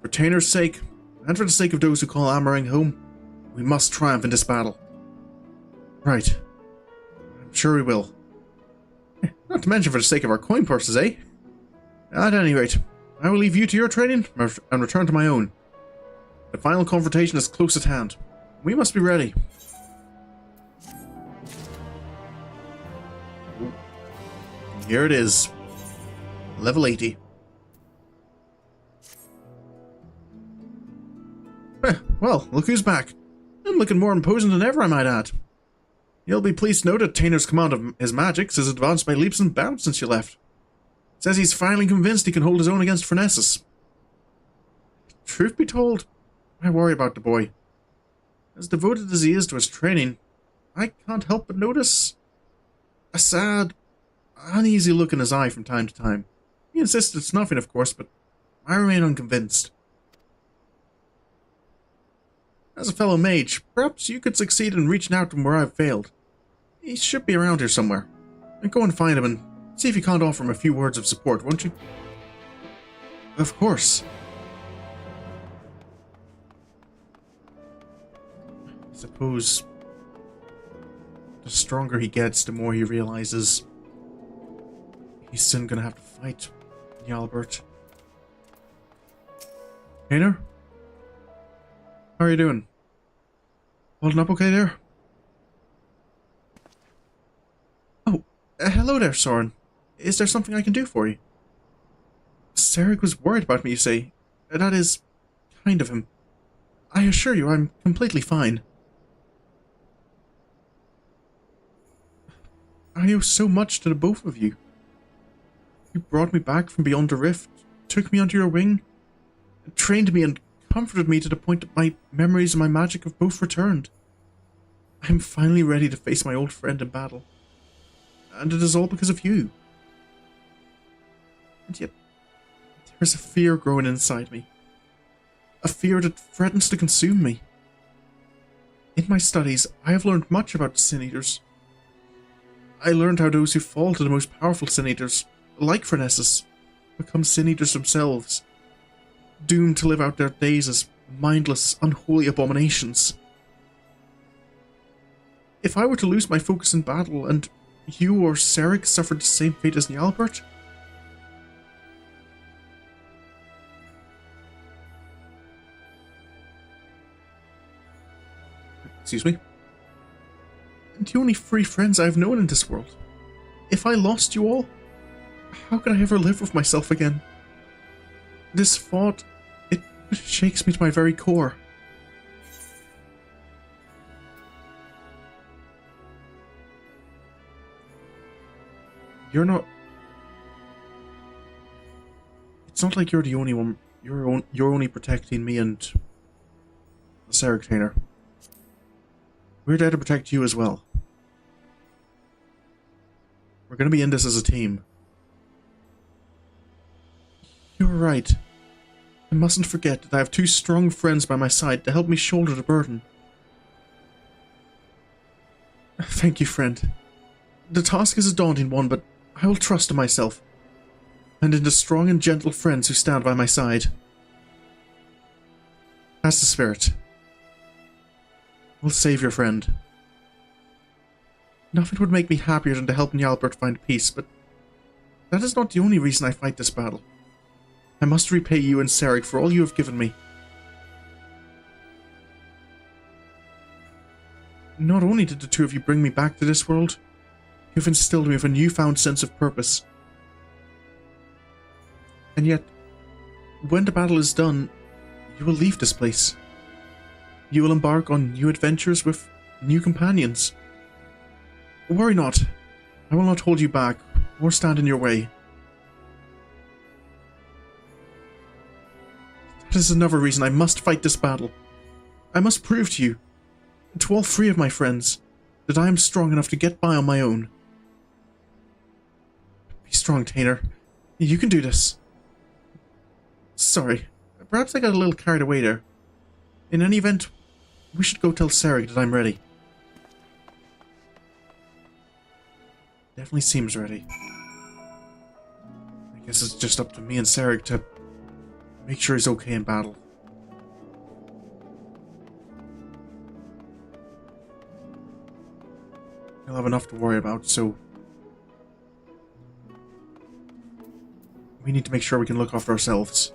For Tainer's sake, and for the sake of those who call Amarang home, we must triumph in this battle. Right. I'm sure we will. Not to mention for the sake of our coin purses, eh? At any rate, I will leave you to your training and return to my own. The final confrontation is close at hand. We must be ready. Here it is. Level 80. Well, look who's back. And looking more imposing than ever, I might add. You'll be pleased to know that Tainer's command of his magics has advanced by leaps and bounds since you left. Says he's finally convinced he can hold his own against Finessus. Truth be told, I worry about the boy. As devoted as he is to his training, I can't help but notice a sad, uneasy look in his eye from time to time. He insists it's nothing, of course, but I remain unconvinced. As a fellow mage, perhaps you could succeed in reaching out to him where I've failed. He should be around here somewhere. And go and find him and see if you can't offer him a few words of support, won't you? Of course. I suppose the stronger he gets, the more he realizes he's soon gonna have to fight Njaalburt. Tainer? How are you doing? Holding up okay there? Oh, hello there, Sorin. Is there something I can do for you? Sarek was worried about me, you say. That is kind of him. I assure you, I'm completely fine. I owe so much to the both of you. You brought me back from beyond the rift, took me under your wing, trained me and comforted me to the point that my memories and my magic have both returned. I am finally ready to face my old friend in battle. And it is all because of you. And yet, there is a fear growing inside me. A fear that threatens to consume me. In my studies, I have learned much about the Sin Eaters. I learned how those who fall to the most powerful Sin Eaters, like Finessus, become Sin Eaters themselves, doomed to live out their days as mindless, unholy abominations. If I were to lose my focus in battle, and you or Sarek suffered the same fate as Njaalburt, excuse me, the only free friends I've known in this world, if I lost you all, how could I ever live with myself again? This thought, it shakes me to my very core. You're not... It's not like you're the only one. You're only protecting me and the Sarek Tainer. We're there to protect you as well. We're going to be in this as a team. You were right. I mustn't forget that I have two strong friends by my side to help me shoulder the burden. Thank you, friend. The task is a daunting one, but I will trust in myself, and in the strong and gentle friends who stand by my side. That's the spirit. We'll save your friend. Nothing would make me happier than to help Njalbert find peace, but that is not the only reason I fight this battle. I must repay you and Serig for all you have given me. Not only did the two of you bring me back to this world, you have instilled me with a newfound sense of purpose. And yet, when the battle is done, you will leave this place. You will embark on new adventures with new companions. Worry not. I will not hold you back or stand in your way. That is another reason I must fight this battle. I must prove to you, and to all three of my friends, that I am strong enough to get by on my own. Be strong, Tainer. You can do this. Sorry, perhaps I got a little carried away there. In any event, we should go tell Serig that I'm ready. Definitely seems ready. I guess it's just up to me and Serig to make sure he's okay in battle. He'll have enough to worry about, so we need to make sure we can look after ourselves.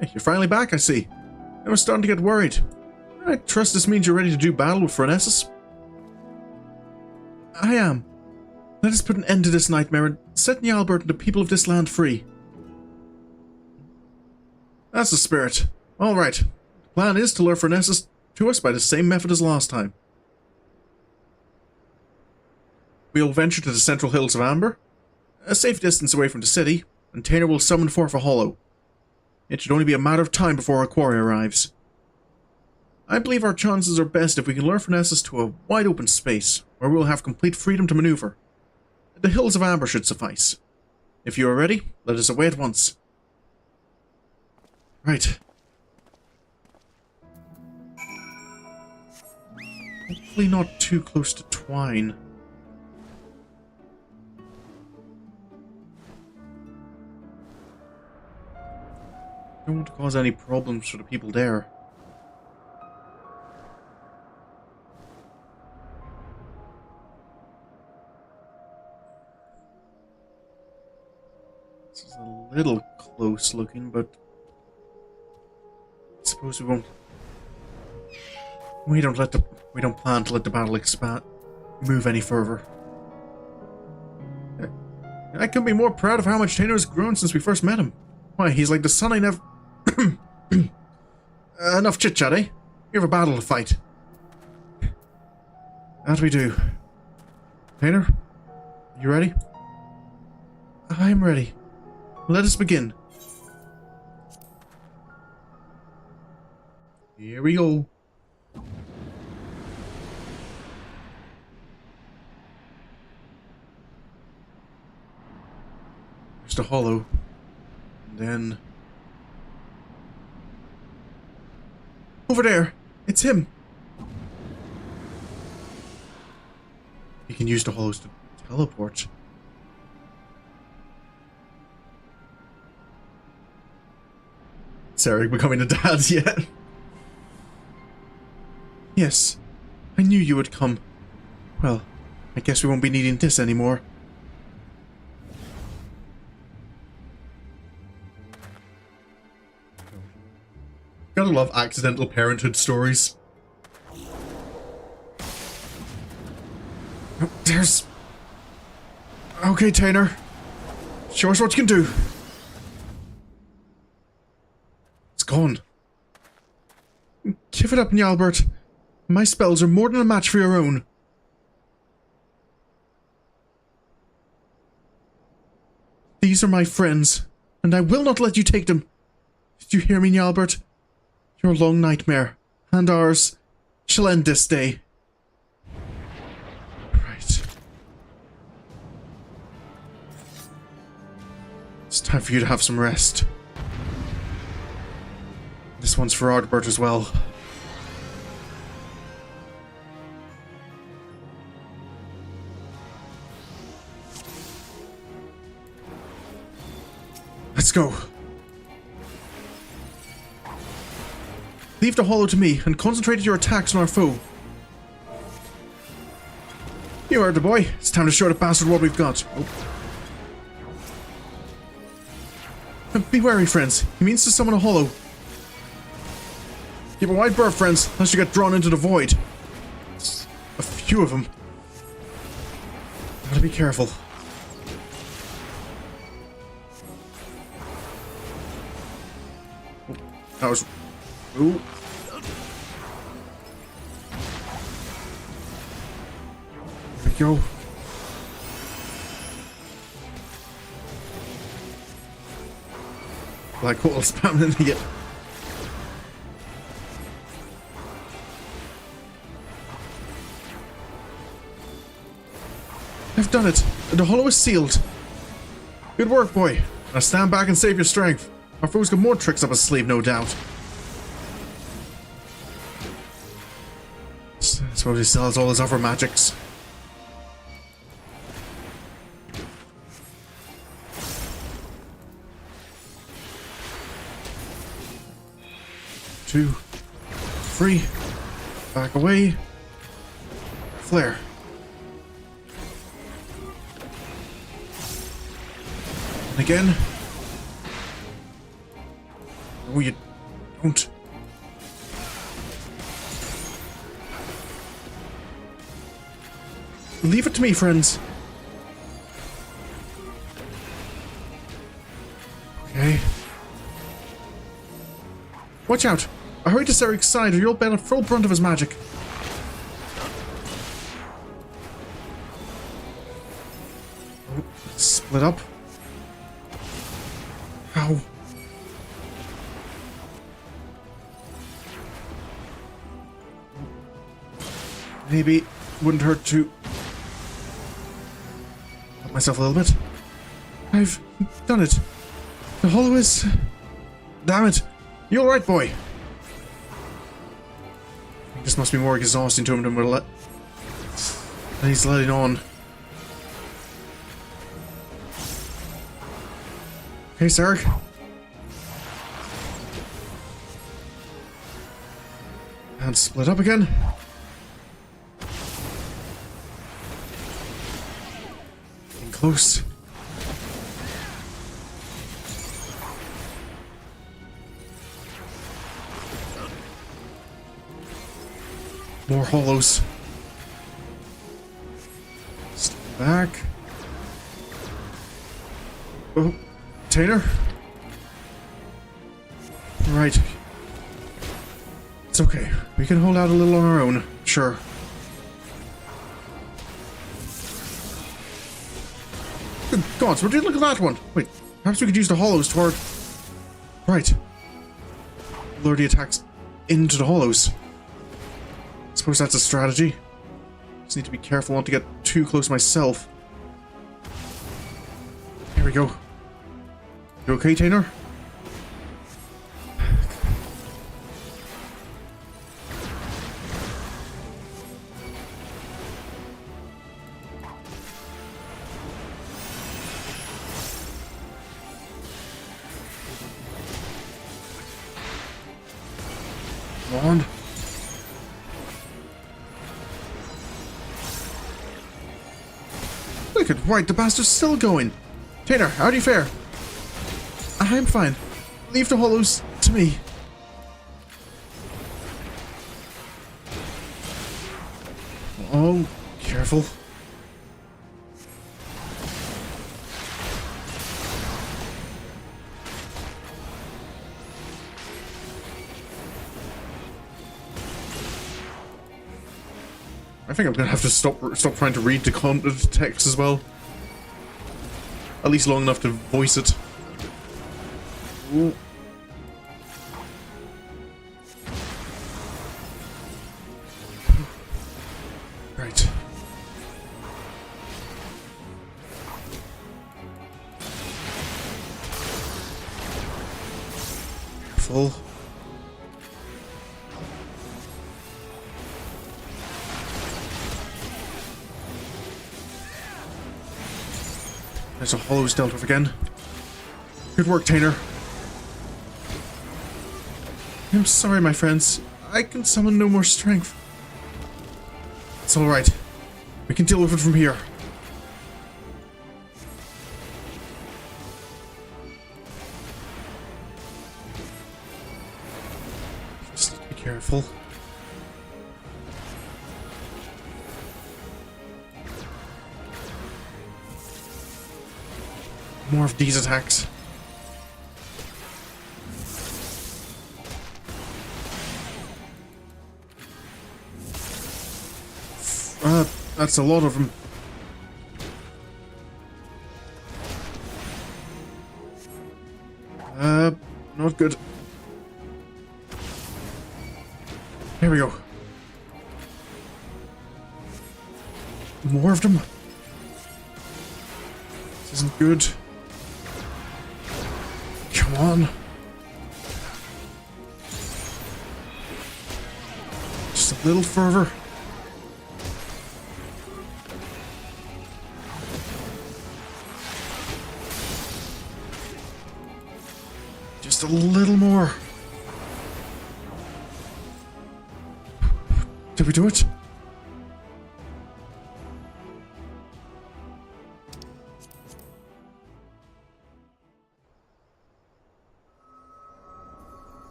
Hey, you're finally back, I see. I was starting to get worried. I trust this means you're ready to do battle with Phronesis? I am. Let us put an end to this nightmare and set Njalbert and the people of this land free. That's the spirit. Alright. The plan is to lure Phronesis to us by the same method as last time. We will venture to the central hills of Amber, a safe distance away from the city, and Tainer will summon forth a hollow. It should only be a matter of time before our quarry arrives. I believe our chances are best if we can lure Phronesis to a wide open space, where we will have complete freedom to maneuver. The hills of Amber should suffice. If you are ready, let us away at once. Right. Hopefully not too close to Twine. Don't want to cause any problems for the people there. This is a little close looking, but I suppose we won't. We don't plan to let the battle move any further. I couldn't be more proud of how much Tainer has grown since we first met him. Why, he's like the son I never. Enough chit-chat, eh? We have a battle to fight. That we do. Tainer, you ready? I'm ready. Let us begin. Here we go. There's the hollow. And then over there! It's him! He can use the hollows to teleport. Serig becoming a dad yet? Yes, I knew you would come. Well, I guess we won't be needing this anymore. Gotta love accidental parenthood stories. Oh, there's... Okay, Tainer. Show us what you can do. It's gone. Give it up, Njalbert. My spells are more than a match for your own. These are my friends, and I will not let you take them. Did you hear me, Njalbert? Your long nightmare, and ours, shall end this day. Right. Time for you to have some rest. This one's for Ardbert as well. Let's go. Leave the hollow to me and concentrate your attacks on our foe. You heard the boy. It's time to show the bastard what we've got. Oh. Be wary, friends. He means to summon a hollow. Keep a wide berth, friends, lest you get drawn into the void. A few of them. Gotta be careful. That was... Ooh. There we go. Black hole spamming in again. I've done it. The hollow is sealed. Good work, boy. Now stand back and save your strength. Our foe's got more tricks up his sleeve, no doubt. I suppose he still has all his other magics. Two, three, back away, flare. And again. No, you don't. Leave it to me, friends. Okay. Watch out. I hurry to Seric's side or you'll bear the full brunt of his magic. Oh, split up. Ow. Maybe wouldn't hurt to help myself a little bit. I've done it. The hollow is... Damn it. You alright, boy? This must be more exhausting to him than we'll let... And he's letting on. Hey, Seric. And split up again. Getting close. More hollows. Step back. Oh, Tainer. Right. It's okay. We can hold out a little on our own. Sure. Good gods, would you look at that one? Wait, perhaps we could use the hollows toward... Right. Lure the attacks into the hollows. Suppose that's a strategy. Just need to be careful not to get too close myself. Here we go. You okay, Tainer? Come on. Look at right, the bastard's still going. Tainer, how do you fare? I'm fine. Leave the hollows to me. Oh, careful. I think I'm gonna have to stop trying to read the text as well. At least long enough to voice it. Ooh. Right. careful. There's a hollow's dealt with again. Good work, Tainer. I'm sorry, my friends. I can summon no more strength. It's alright. We can deal with it from here. Just be careful. More of these attacks. That's a lot of them. Not good. There we go. More of them. This isn't good. Come on. Just a little further. Just a little more. Did we do it?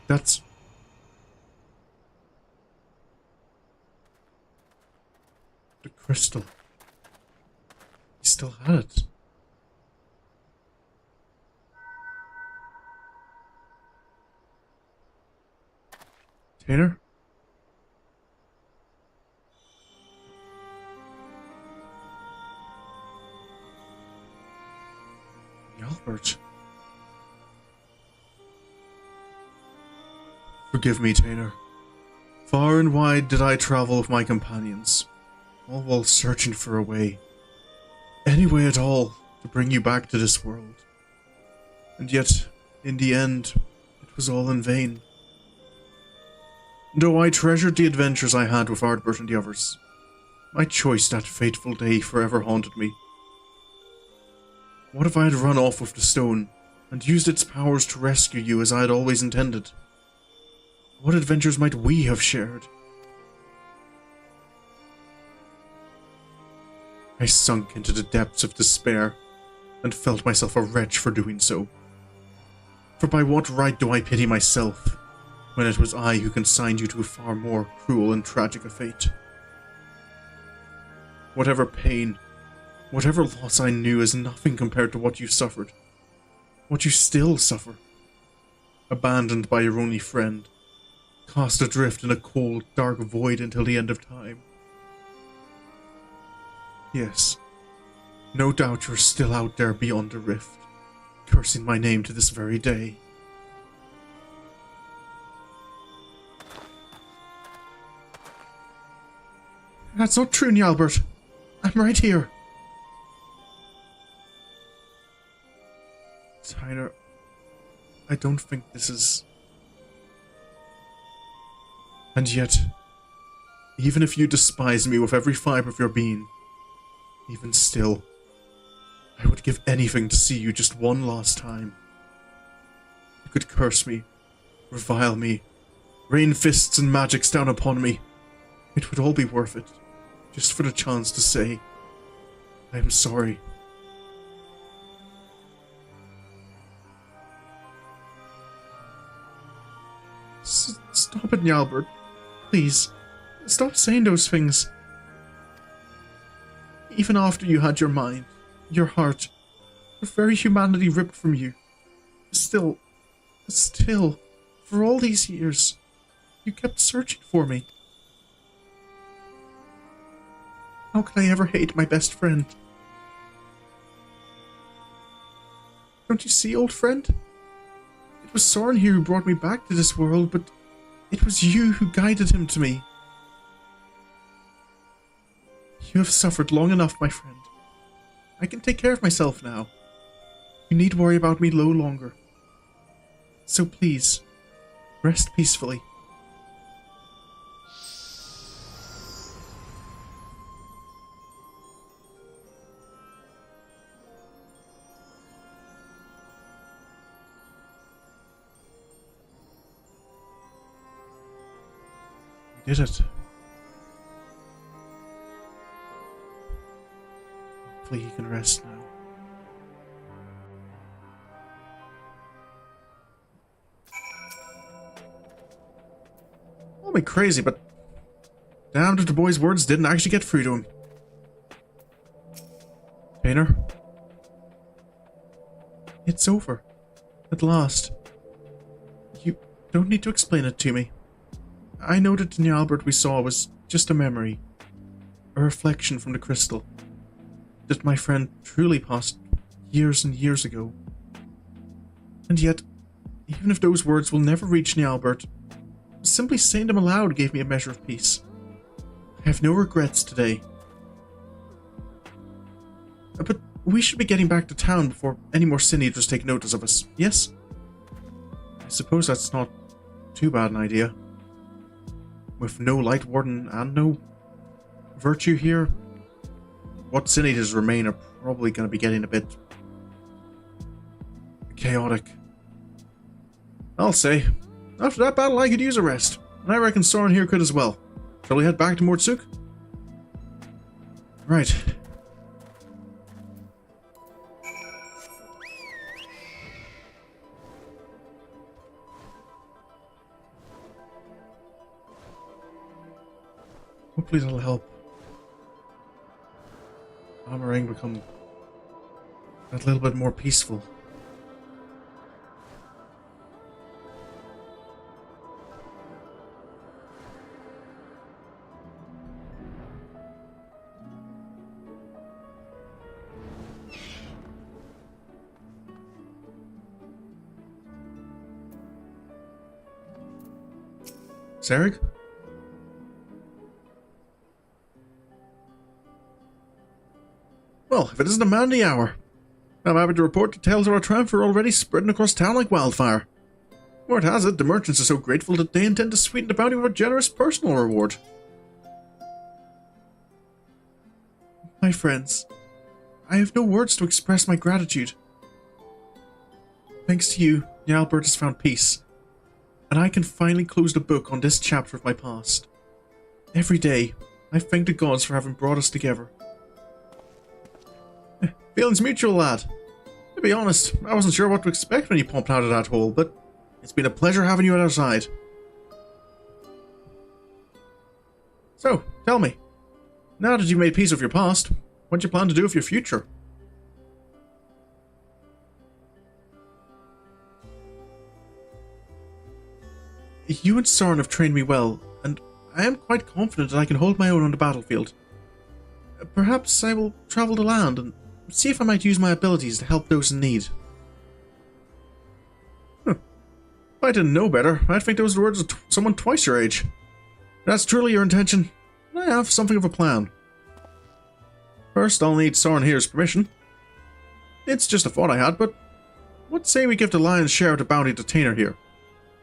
That's... the crystal. He still had it. Tainer? Albert. Forgive me, Tainer. Far and wide did I travel with my companions, all while searching for a way. Any way at all to bring you back to this world. And yet, in the end, it was all in vain. Though I treasured the adventures I had with Ardbert and the others, my choice that fateful day forever haunted me. What if I had run off with the stone, and used its powers to rescue you as I had always intended? What adventures might we have shared? I sunk into the depths of despair, and felt myself a wretch for doing so. For by what right do I pity myself, when it was I who consigned you to a far more cruel and tragic a fate? Whatever pain, whatever loss I knew is nothing compared to what you suffered. What you still suffer. Abandoned by your only friend. Cast adrift in a cold, dark void until the end of time. Yes, no doubt you're still out there beyond the rift, cursing my name to this very day. That's not true, Albert. I'm right here. Tainer, I don't think this is... And yet, even if you despise me with every fibre of your being, even still, I would give anything to see you just one last time. You could curse me, revile me, rain fists and magics down upon me. It would all be worth it, just for the chance to say, I am sorry. Stop it, Albert. Please, stop saying those things. Even after you had your mind, your heart, your very humanity ripped from you, still, for all these years, you kept searching for me. How could I ever hate my best friend? Don't you see, old friend? It was Sorin here who brought me back to this world, but it was you who guided him to me. You have suffered long enough, my friend. I can take care of myself now. You need worry about me no longer. So please, rest peacefully. We did it. Hopefully he can rest now. Call me crazy, but damned if the boy's words didn't actually get through to him. Painter? It's over. At last. You don't need to explain it to me. I know that the Albert we saw was just a memory. A reflection from the crystal. That my friend truly passed years and years ago. And yet, even if those words will never reach Albert, simply saying them aloud gave me a measure of peace. I have no regrets today. But we should be getting back to town before any more sin eaters take notice of us, yes? I suppose that's not too bad an idea. With no Lightwarden and no virtue here, what sin eaters remain are probably going to be getting a bit chaotic. I'll say, after that battle I could use a rest, and I reckon Sorin here could as well. Shall we head back to Mortsuk? Right. Hopefully that'll help Amarang become a little bit more peaceful. Sarek? Well, if it isn't a man of the hour. I'm happy to report the tales of our triumph are already spreading across town like wildfire. Word has it, the merchants are so grateful that they intend to sweeten the bounty with a generous personal reward. My friends, I have no words to express my gratitude. Thanks to you, Albert has found peace, and I can finally close the book on this chapter of my past. Every day, I thank the gods for having brought us together. Feelings mutual, lad. To be honest, I wasn't sure what to expect when you popped out of that hole, but it's been a pleasure having you at our side. So, tell me, now that you've made peace with your past, what do you plan to do with your future? You and Sorin have trained me well, and I am quite confident that I can hold my own on the battlefield. Perhaps I will travel the land and see if I might use my abilities to help those in need. If I didn't know better, I'd think those were the words of someone twice your age. If that's truly your intention, I have something of a plan. First, I'll need Sorin here's permission. It's just a thought I had, but what say we give the lion's share of the bounty to Tainer here?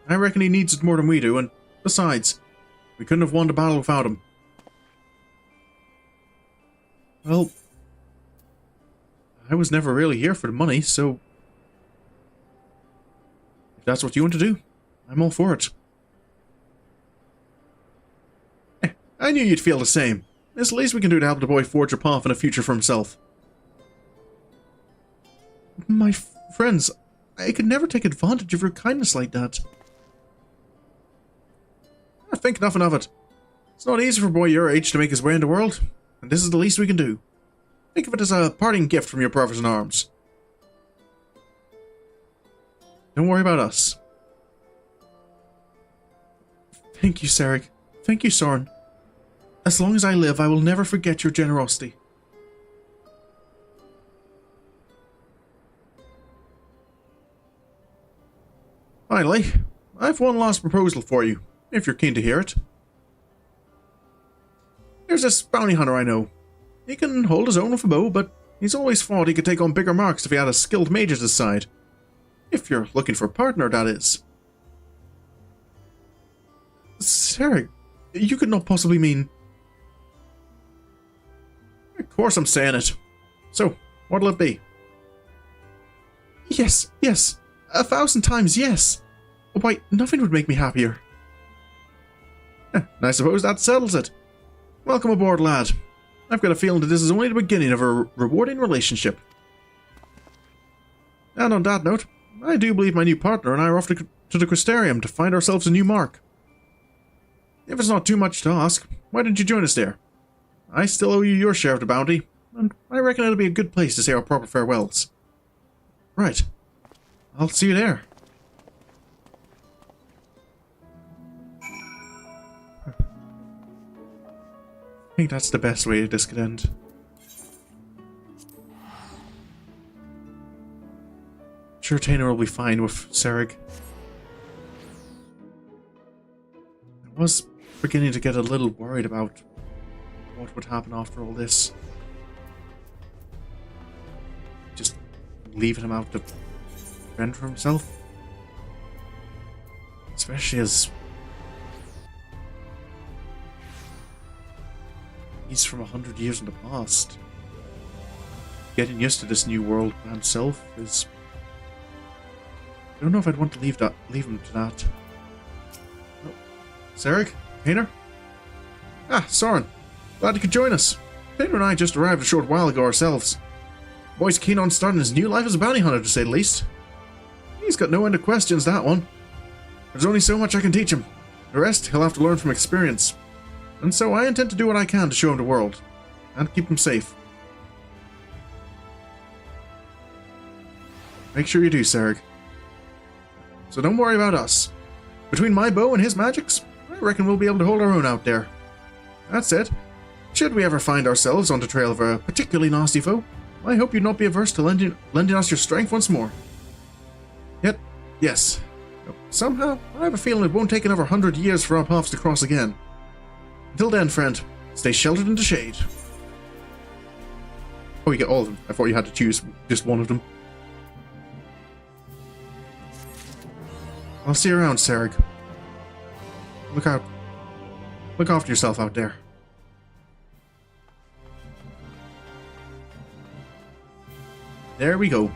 I reckon he needs it more than we do, and besides, we couldn't have won the battle without him. Well, I was never really here for the money, so if that's what you want to do, I'm all for it. I knew you'd feel the same. It's the least we can do to help the boy forge a path and a future for himself. My friends, I could never take advantage of your kindness like that. I think nothing of it. It's not easy for a boy your age to make his way in the world, and this is the least we can do. Think of it as a parting gift from your brothers-in-arms. Don't worry about us. Thank you, Sarek. Thank you, Sorin. As long as I live, I will never forget your generosity. Finally, I've one last proposal for you, if you're keen to hear it. There's this bounty hunter I know. He can hold his own with a bow, but He's always thought he could take on bigger marks if he had a skilled mage at his side. If you're looking for a partner, that is. Sarah, you could not possibly mean... Of course I'm saying it. So, what'll it be? Yes, yes. 1,000 times yes. Why, nothing would make me happier. I suppose that settles it. Welcome aboard, lad. I've got a feeling that this is only the beginning of a rewarding relationship. And on that note, I do believe my new partner and I are off to the Crystarium to find ourselves a new mark. If it's not too much to ask, why didn't you join us there? I still owe you your share of the bounty, and I reckon it'll be a good place to say our proper farewells. Right. I'll see you there. I think that's the best way this could end. Sure, Tainer will be fine with Sereg. I was beginning to get a little worried about what would happen after all this. Just leaving him out to fend for himself. Especially as he's from 100 years in the past. Getting used to this new world by himself is... I don't know if I'd want to leave him to that. Oh. Sereg? Tainer? Ah, Sorin. Glad you could join us. Tainer and I just arrived a short while ago ourselves. The boy's keen on starting his new life as a bounty hunter, to say the least. He's got no end of questions, that one. There's only so much I can teach him. The rest he'll have to learn from experience. And so I intend to do what I can to show him the world. And keep him safe. Make sure you do, Sereg. So don't worry about us. Between my bow and his magics, I reckon we'll be able to hold our own out there. That said, should we ever find ourselves on the trail of a particularly nasty foe, I hope you'd not be averse to lending us your strength once more. Yet, yes. Somehow, I have a feeling it won't take another 100 years for our paths to cross again. Until then, friend, stay sheltered in the shade. Oh, you get all of them. I thought you had to choose just one of them. I'll see you around, Sereg. Look out. Look after yourself out there. There we go.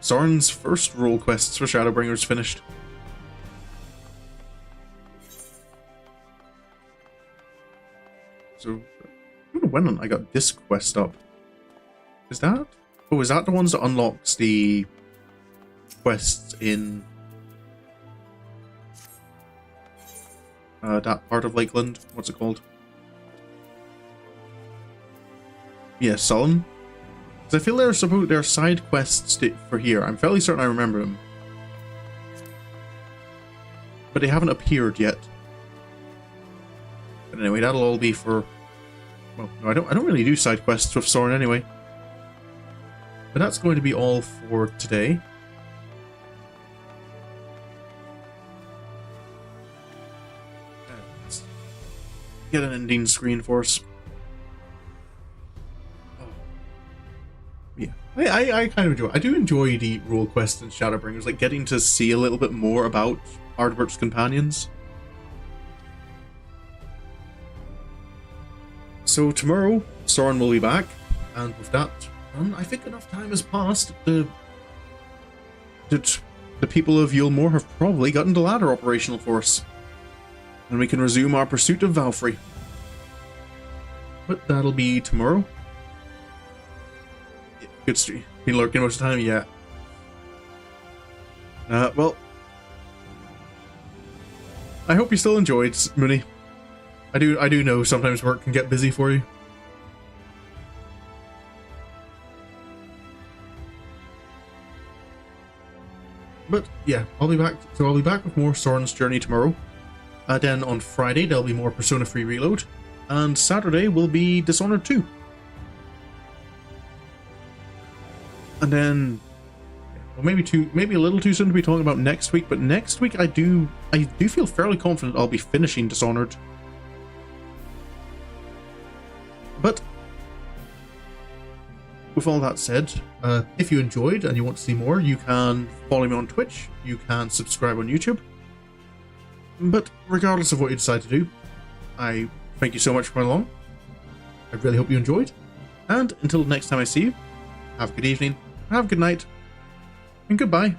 Sorin's first role quests for Shadowbringers finished. So, I don't know when I got this quest up. Is that? Oh, is that the ones that unlocks the quests in that part of Lakeland? What's it called? Yeah, Sorin. Because I feel there are side quests for here. I'm fairly certain I remember them, but they haven't appeared yet. But anyway, that'll all be for... Well, no, I don't really do side quests with Sorin anyway. But that's going to be all for today. Let's get an ending screen for us. Oh. Yeah, I kind of enjoy. I do enjoy the role quests in Shadowbringers, like getting to see a little bit more about Ardbert's companions. So tomorrow, Sorin will be back, and with that, I think enough time has passed that the people of Yulmore have probably gotten the ladder operational for us, and we can resume our pursuit of Vauthry. But that'll be tomorrow. Yeah, good stream. Been lurking most of the time, yeah. Well, I hope you still enjoyed, Mooney. I do know sometimes work can get busy for you. But yeah, I'll be back. So I'll be back with more Sorin's Journey tomorrow. Then on Friday there'll be more Persona 3 Reload, and Saturday will be Dishonored 2. And then, well, maybe a little too soon to be talking about next week. But next week I do feel fairly confident I'll be finishing Dishonored. But with all that said, if you enjoyed and you want to see more, you can follow me on Twitch, you can subscribe on YouTube. But regardless of what you decide to do, I thank you so much for coming along. I really hope you enjoyed. And until next time I see you, have a good evening, have a good night, and goodbye.